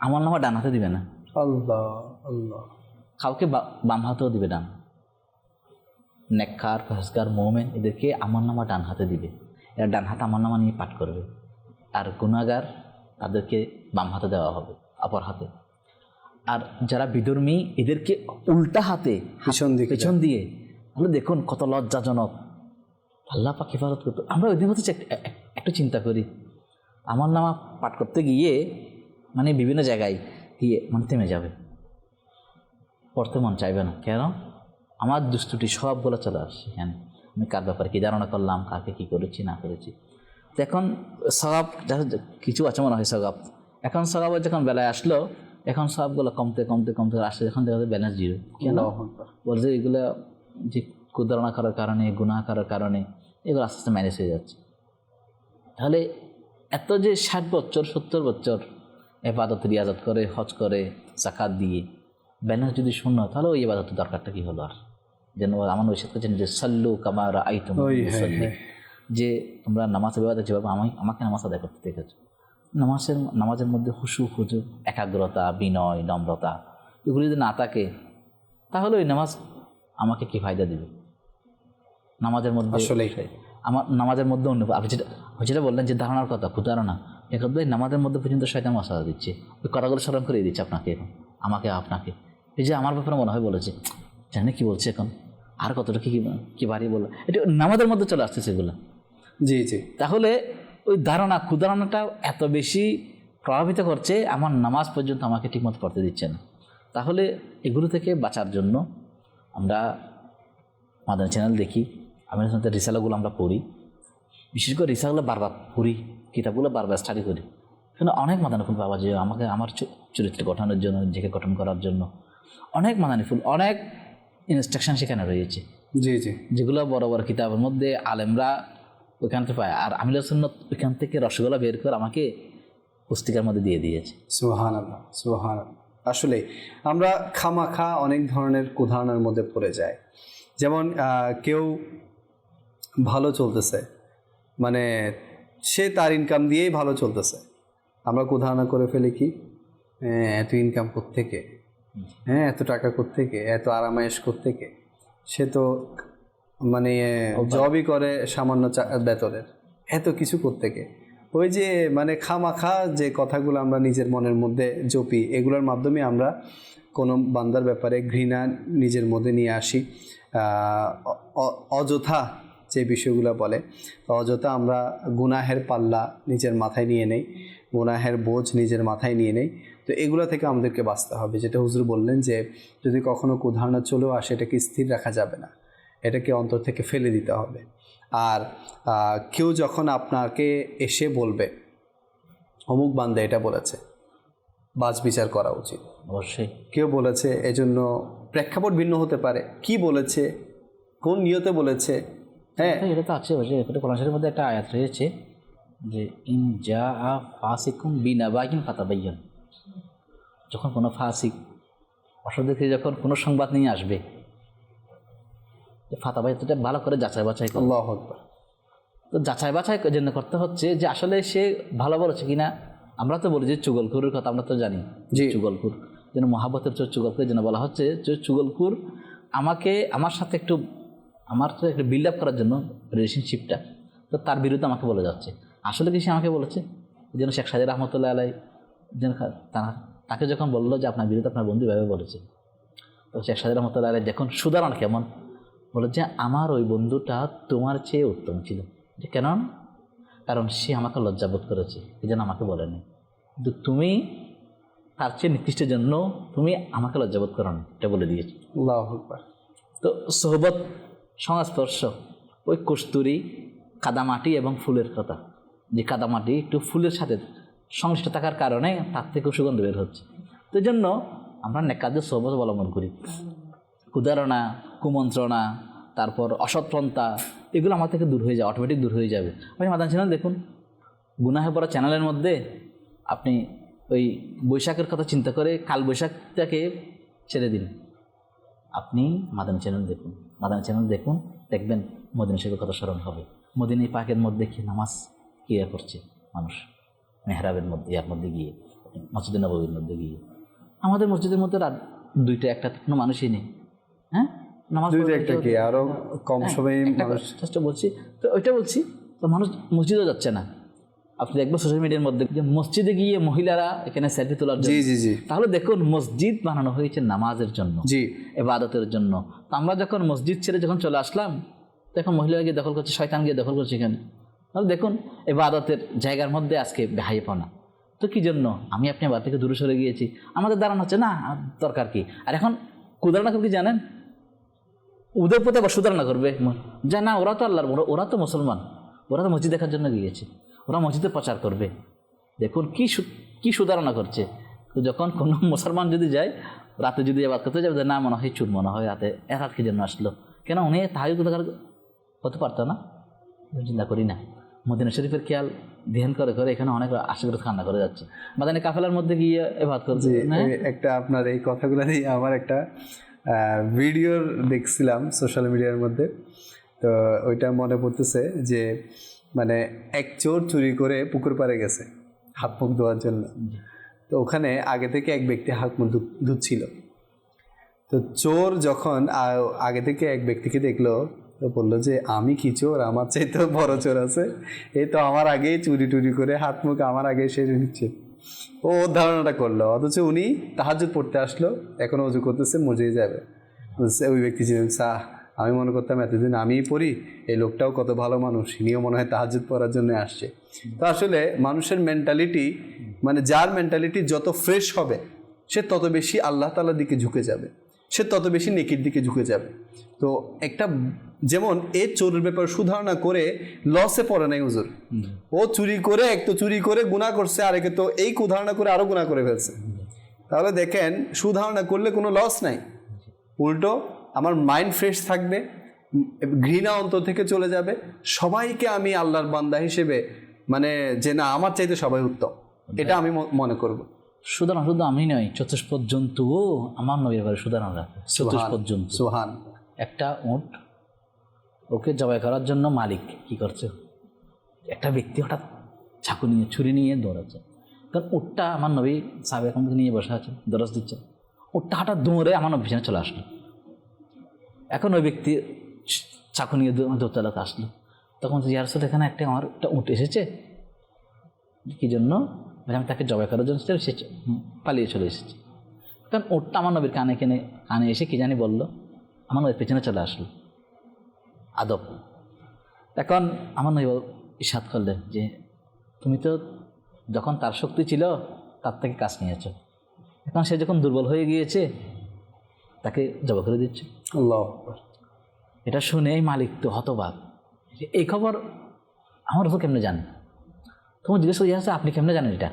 আমলনামা ডান হাতে দিবে না, আল্লাহ আল্লাহ, কাউকে বাম হাতেও দিবে ডান। নেককার, ফরজগার, মুমিন এদেরকে আমলনামা ডান হাতে দিবে, এরা ডান হাতে আমলনামা নিয়ে পাঠ করবে। আর গুনাহগার তাদেরকে বাম হাতে দেওয়া হবে, অপর হাতে। আর যারা বিধর্মী এদেরকে উল্টা হাতে পেছন দিয়ে। তাহলে দেখুন কত লজ্জাজনক, আল্লাহ পাক হেফাজত করতে। আমরা ওই দিন হচ্ছে একটু চিন্তা করি, আমলনামা পাঠ করতে গিয়ে মানে বিভিন্ন জায়গায় গিয়ে মানে থেমে যাবে, পড়তে মন চাইবে না। কেন? আমার দুষ্টুটি সবগুলো চলে আসছে। হ্যাঁ, আমি কার ব্যাপারে কী ধারণা করলাম, কাকে কী করেছি না করেছি। তো এখন সওয়াব কিছু আছে মনে হয় সওয়াব, এখন সওয়াবের যখন বেলায় আসলো, এখন সবগুলো কমতে কমতে কমতে আসছে, এখন দেখা যায় ব্যালেন্স জিরো। কেন? বলছে এগুলো যে কুধারণা করার কারণে, গুনাহ করার কারণে এগুলো আস্তে আস্তে ম্যানেজ হয়ে যাচ্ছে। তাহলে এত যে 60 বছর 70 বছর ইবাদত রিয়াজত করে, হজ করে, যাকাত দিয়ে ব্যালেন্স যদি শূন্য, তাহলে ওই ইবাদতের দরকারটা কি হলো? আর যেন আমার ওই সাথে যে সাল্লু কামা রাআইতুমুনি উসাল্লি, যে তোমরা নামাজ ইবাদত যেভাবে আমাকে নামাজ আদায় করতে দেখেছো, নামাজের মধ্যে হুশু খুজু, একাগ্রতা, বিনয়, নম্রতা, এগুলি যদি না থাকে তাহলে ওই নামাজ আমাকে কি ফায়দা দিবে? নামাজের মধ্যে আসলে আমার নামাজের মধ্যে অন্য আপনি যেটা বললেন যে ধারণার কথা, কুধারণা, এখন নামাজের মধ্যে পর্যন্ত শয়তান মশলা দিচ্ছে, ওই কথাগুলো স্মরণ করে দিচ্ছে আপনাকে, এখন আমাকে আপনাকে। এই যে আমার ব্যাপারে মনে হয় বলেছে, জানি কি বলছে এখন, আর কতটা কি বাড়িয়ে বললো, এটা নামাজের মধ্যে চলে আসছে সেগুলো। জি জি। তাহলে ওই ধারণা, কুধারণাটা এত বেশি প্রভাবিত করছে, আমার নামাজ পর্যন্ত আমাকে ঠিকমতো পড়তে দিচ্ছে না। তাহলে এগুলো থেকে বাঁচার জন্য আমরা মাদানী চ্যানেল দেখি, আমাদের সাথে রিসালাগুলো আমরা পড়ি, বিশেষ করে রিসালাগুলো বারবার পড়ি, কিতাবগুলো বারবার স্টাডি করি। কিন্তু অনেক মাদানী ফুল পাওয়া যায় আমাকে, আমার চরিত্র গঠনের জন্য, নিজেকে গঠন করার জন্য অনেক মাদানী ফুল, অনেক ইনস্ট্রাকশন সেখানে রয়েছে। জি জি। যেগুলো বড় বড় কিতাবের মধ্যে আলেমরা ওইখান থেকে পায়, আর আমির সুন্নাত ওইখান থেকে রসগোল্লা বের করে আমাকে পুস্তিকার মধ্যে দিয়ে দিয়েছে। সুবহানাল্লাহ, সুবহানাল্লাহ। আসলে আমরা খামাখা অনেক ধরনের কুধারণার মধ্যে পড়ে যাই। যেমন কেউ ভালো চলতেছে, মানে সে তার ইনকাম দিয়েই ভালো চলতেছে, আমরা কুধারণা করে ফেলি কি, এত ইনকাম কোত্থেকে, হ্যাঁ এত টাকা কোত্থেকে, এত আরামায়েশ কোত্থেকে, সে তো মানে জবই করে সামান্য বেতনের, এত কিছু কোত্থেকে। ওই যে মানে খামাখা যে কথাগুলো আমরা নিজের মনের মধ্যে জপি, এগুলোর মাধ্যমে আমরা কোনো বান্দার ব্যাপারে ঘৃণা নিজের মধ্যে নিয়ে আসি। অযথা যে বিষয়গুলো বলে, অযথা আমরা গুনাহের পাল্লা নিজের মাথায় নিয়ে নেই, গুনাহের বোঝ নিজের মাথায় নিয়ে নেই। তো এগুলো থেকে আমাদেরকে বাঁচতে হবে। যেটা হুজুর বললেন যে যদি কখনো কুধারণা চলেও আসে, এটাকে স্থির রাখা যাবে না, এটাকে অন্তর থেকে ফেলে দিতে হবে। আর কেউ যখন আপনাকে এসে বলবে অমুক বান্দা এটা বলেছে, বাজ বিচার করা উচিত। অবশ্যই কেউ বলেছে, এজন্য প্রেক্ষাপট ভিন্ন হতে পারে, কি বলেছে, কোন নিয়তে বলেছে। হ্যাঁ, এটা তো আছে, কোরআন শরীফের মধ্যে একটা আয়াত রয়েছে যে ইন জাআ ফাসিকুম বিনাবাইন ফাতাবায়্যান, যখন কোনো ফাসিক অসৎ যখন কোনো সংবাদ নিয়ে আসবে, ফাতাবায়্যানটা ভালো করে যাচাই বাছাই করো। আল্লাহু আকবার। তো যাচাই বাছাই জন্য করতে হচ্ছে যে আসলে সে ভালো বলেছে কিনা। আমরা তো বলি যে চুগলখুরের কথা আমরা তো জানি, যে চুগলখুর যেন মহাব্বতের চুগলখুরের জন্য বলা হচ্ছে যে চুগলখুর আমার সাথে একটু বিল্ড আপ করার জন্য রিলেশনশিপটা, তো তার বিরুদ্ধে আমাকে বলে যাচ্ছে। আসলে কি সে আমাকে বলেছে? যেন শেখ সাজী রহমতুল্লাহ আলাই যেন তাকে যখন বললো যে আপনার বিরুদ্ধে আপনার বন্ধু ভাবে বলেছে, তো শেখ সাজী রহমতুল্লাহ আলাই দেখুন সুদারণ কেমন, বলে যে আমার ওই বন্ধুটা তোমার চেয়ে উত্তম ছিল। যে কেন? কারণ সে আমাকে লজ্জাবোধ করেছে, এই জন্য আমাকে বলেনি, কিন্তু তুমি তার চেয়ে নির্দিষ্টের জন্য তুমি আমাকে লজ্জাবোধ করো না, এটা বলে দিয়েছে। আল্লাহু আকবার। তো সোহবত, সংস্পর্শ, ওই কস্তুরি, কাদামাটি এবং ফুলের কথা, যে কাদামাটি একটু ফুলের সাথে সংশ্লিষ্ট থাকার কারণে তার থেকেও সুগন্ধ বের হচ্ছে। তো এই জন্য আমরা নেকাদের সোহবত অবলম্বন করি। কুদারণা, কুমন্ত্রণা, তারপর অসৎপন্থা, এগুলো আমার থেকে দূর হয়ে যাবে, অটোমেটিক দূর হয়ে যাবে। আপনি মাদানী চ্যানেল দেখুন, গুনাহে পড়া চ্যানেলের মধ্যে আপনি ওই বৈশাখের কথা চিন্তা করে কাল বৈশাখটাকে ছেড়ে দিন, আপনি মাদানী চ্যানেল দেখুন, মাদানী চ্যানেল দেখুন, দেখবেন মদিনা শরীফের কথা স্মরণ হবে। মদিনা পাকের মধ্যে কি নামাজ ক্রিয়া করছে মানুষ, মেহরাবের মধ্যে, ইয়ার মধ্যে গিয়ে, মসজিদে নববীর মধ্যে গিয়ে। আমাদের মসজিদের মধ্যে রাত 2টা 1টা কোনো মানুষই নেই। হ্যাঁ, নামাজ 2টা 1টা কি আরো কম সময়ে বলছি, তো ওইটা বলছি, তো মানুষ মসজিদও যাচ্ছে না। আপনি দেখবেন সোশ্যাল মিডিয়ার মধ্যে যে মসজিদে গিয়ে মহিলারা এখানে সেলফি তোলার জন্য। তাহলে দেখুন মসজিদ বানানো হয়েছে নামাজের জন্য, ইবাদতের জন্য। তো আমরা যখন মসজিদ ছেড়ে যখন চলে আসলাম, তখন মহিলারা গিয়ে দখল করছে, শয়তান গিয়ে দখল করছে এখানে। তাহলে দেখুন ইবাদতের জায়গার মধ্যে আজকে বেহাইপনা। তো কি জন্য আমি আপনি বাড়ি থেকে দূরে সরে গিয়েছি, আমাদের দাঁড়ানো হচ্ছে না, দরকার কি? আর এখন কুদারণা করবে কি জানেন, ওদের প্রতি আবার সুধারণা করবে যে না ওরা তো আল্লাহর, ওরা তো মুসলমান, ওরা তো মসজিদ দেখার জন্য গিয়েছে, ওরা মসজিদে প্রচার করবে। দেখুন কি সুধারণা করছে। তো যখন কোনো মুসলমান যদি যায় রাতে যদি আবাদ করতে যাবে, না মনে হয় চুর, মনে হয় রাতে রাত কি জন্য আসলো, কেন উনি তাহাজ্জুদ হতে পারতো না? চিন্তা করি না, মদিনা শরীফের খেয়াল ধ্যান করে করে এখানে অনেক আশীর্বাদ কান্না করে যাচ্ছে, মাদানী কাফেলার মধ্যে গিয়ে এবাদ করছে। একটা আপনার এই কথাগুলো নিয়ে আমার একটা ভিডিও দেখছিলাম সোশ্যাল মিডিয়ার মধ্যে, তো ওইটা মনে পড়তেছে যে মানে এক চোর চুরি করে পুকুর পাড়ে গেছে হাত মুখ ধোয়ার জন্য। তো ওখানে আগে থেকে এক ব্যক্তি হাত মুখ ধুচ্ছিল। তো চোর যখন আগে থেকে এক ব্যক্তিকে দেখলো, তো বললো যে আমি কি চোর, আমার চাইতে বড় চোর আছে, এই তো আমার আগেই চুরি টুরি করে হাত মুখ আমার আগে সেরে নিচ্ছে। ও ধারণাটা করলো, অথচ উনি তাহাজ্জুদ পড়তে আসলো, এখন অজু করতেছে, মজে যাবে। ওই ব্যক্তি ছিলেন আমি মনে করতাম এতদিন আমিই পড়ি, এই লোকটাও কত ভালো মানুষ, ইনিও মনে হয় তাহাজ্জুদ পড়ার জন্য আসছে। তো আসলে মানুষের মেন্টালিটি, মানে যার মেন্টালিটি যত ফ্রেশ হবে সে তত বেশি আল্লাহ তাআলার দিকে ঝুঁকে যাবে, সে তত বেশি নেকির দিকে ঝুঁকে যাবে। তো একটা যেমন এ চোরের ব্যাপারে সুধারণা করে লসে পড়ে নাই হুজুর, ও চুরি করে এক তো চুরি করে গুনাহ করছে, আরেকে তো এই কুধারণা করে আরো গুনাহ করে ফেলছে। তাহলে দেখেন সুধারণা করলে কোনো লস নাই, উল্টো আমার মাইন্ড ফ্রেশ থাকবে, ঘৃণা অন্তর থেকে চলে যাবে, সবাইকে আমি আল্লাহর বান্দা হিসেবে মানে যে না আমার চাইতে সবাই উত্তম, এটা আমি মনে করব। সুতরাং শুধু আমি নয়, চতুষ্পদ জন্তুও আমার নবীর ব্যাপারে সুতরাং রাখে। চতুষ্পদ জন্তু, সুবহান। একটা উট, ওকে জবাই করার জন্য মালিক কি করছে, একটা ব্যক্তি হঠাৎ চাকু নিয়ে ছুরি নিয়ে দৌড়াচ্ছে, কারণ উটটা আমার নবী সাহাবে এখন নিয়ে বসে আছেন, দরজ দিচ্ছে, উটটা হঠাৎ দৌড়ে আমার নবী পিছনে চলে আসলো। এখন ওই ব্যক্তি চাকু নিয়ে দোতলাতে আসলো, তখন ইয়া রাসূল এখানে আমার একটা উট এসেছে, কি জন্য? আমি তাকে জবাই করার জন্য সে পালিয়ে চলে এসেছে। কারণ উটটা আমার নবীর কানে এসে কি জানি বললো, আমার নবীর পেছনে চলে আসলো আদব। এখন আমার নবী ইরশাদ করলেন যে তুমি তো যখন তার শক্তি ছিল তার থেকে কাজ নিয়েছ, এখন সে যখন দুর্বল হয়ে গিয়েছে তাকে জবাই করে দিচ্ছে। আল্লাহু আকবার। এটা শুনে মালিক তো হতবাক, এই খবর আমার উপর কেমনে জানেন? তোমার জিজ্ঞেস করে আছে আপনি কেমনে জানেন এটা?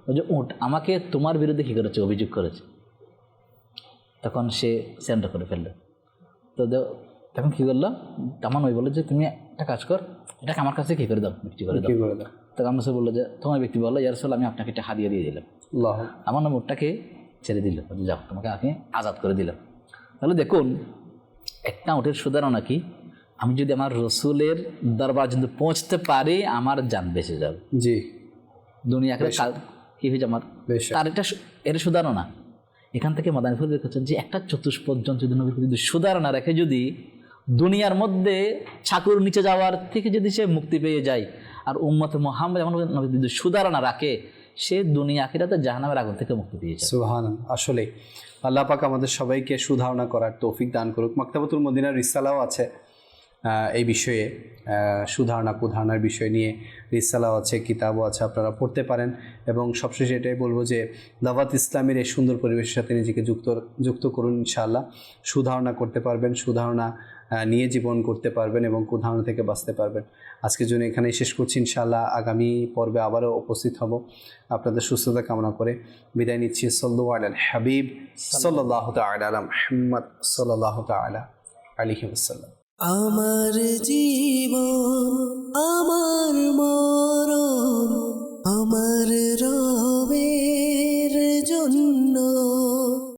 ওই যে উট আমাকে তোমার বিরুদ্ধে কী করেছে, অভিযোগ করেছে। তখন সে সেন্ডার করে ফেললো। তো তখন কী করলো, আমার ওই বললো যে তুমি একটা কাজ কর, এটাকে আমার কাছে কী করে দাও, বিক্রি করে দাও। তখন আমার সে বললো যে তোমার ব্যক্তি বললো ইয়া রাসূল আমি আপনাকে একটা হাদিয়া দিয়ে দিলাম। আমার নাম উটটাকে ছেড়ে দিল, যাও তোমাকে আমি আজাদ করে দিলাম। তাহলে দেখুন একটা উটের সুধারণা কি, আমি যদি আমার রসুলের দরবার যদি পৌঁছতে পারি আমার জান বেঁচে যাবে। জি, দুনিয়াকে কি হয়ে যাবে আমার, তার এটা সুধারণা। এখান থেকে মাদানী ফুল বের করছেন যে একটা চতুষ্পদ জন্তু যদি নবীর যদি সুধারণা রেখে যদি দুনিয়ার মধ্যে ছাকুর নিচে যাওয়ার থেকে যদি সে মুক্তি পেয়ে যায়, আর উম্মতে মুহাম্মদ এমন নবী যদি সুধারণা রাখে সে দুনিয়া আখিরাতে জাহান্নামের আগুন থেকে মুক্তি পেয়ে যায়। সুবহানাল্লাহ। আসলে আল্লাহ পাক আমাদের সবাইকে সুধারণা করার তৌফিক দান করুক। মাকতাবাতুল মদিনার রিসালাও আছে এই বিষয়ে, সুধারণা কুধারণার বিষয় নিয়ে রিসালাও আছে, কিতাবও আছে, আপনারা পড়তে পারেন। এবং সবশেষে এটাই বলবো যে দাওয়াত ইসলামের এই সুন্দর পরিবেশের সাথে নিজেকে যুক্ত করুন, ইনশাআল্লাহ সুধারণা করতে পারবেন, সুধারণা নিয়ে জীবন করতে পারবেন এবং কুধারণা থেকে বাঁচতে পারবেন। আজকের জন্য এখানেই শেষ করছি, ইনশাআল্লাহ আগামী পর্বে আবারও উপস্থিত হব। আপনাদের সুস্থতা কামনা করে বিদায় নিচ্ছি। সাল্লাল্লাহু আলাল হাবিব সাল্লাল্লাহু তাআলা আলা মুহাম্মদ সাল্লাল্লাহু তাআলা আলাইহি ওয়াসাল্লাম। আমার জীবন আমার মরণ আমার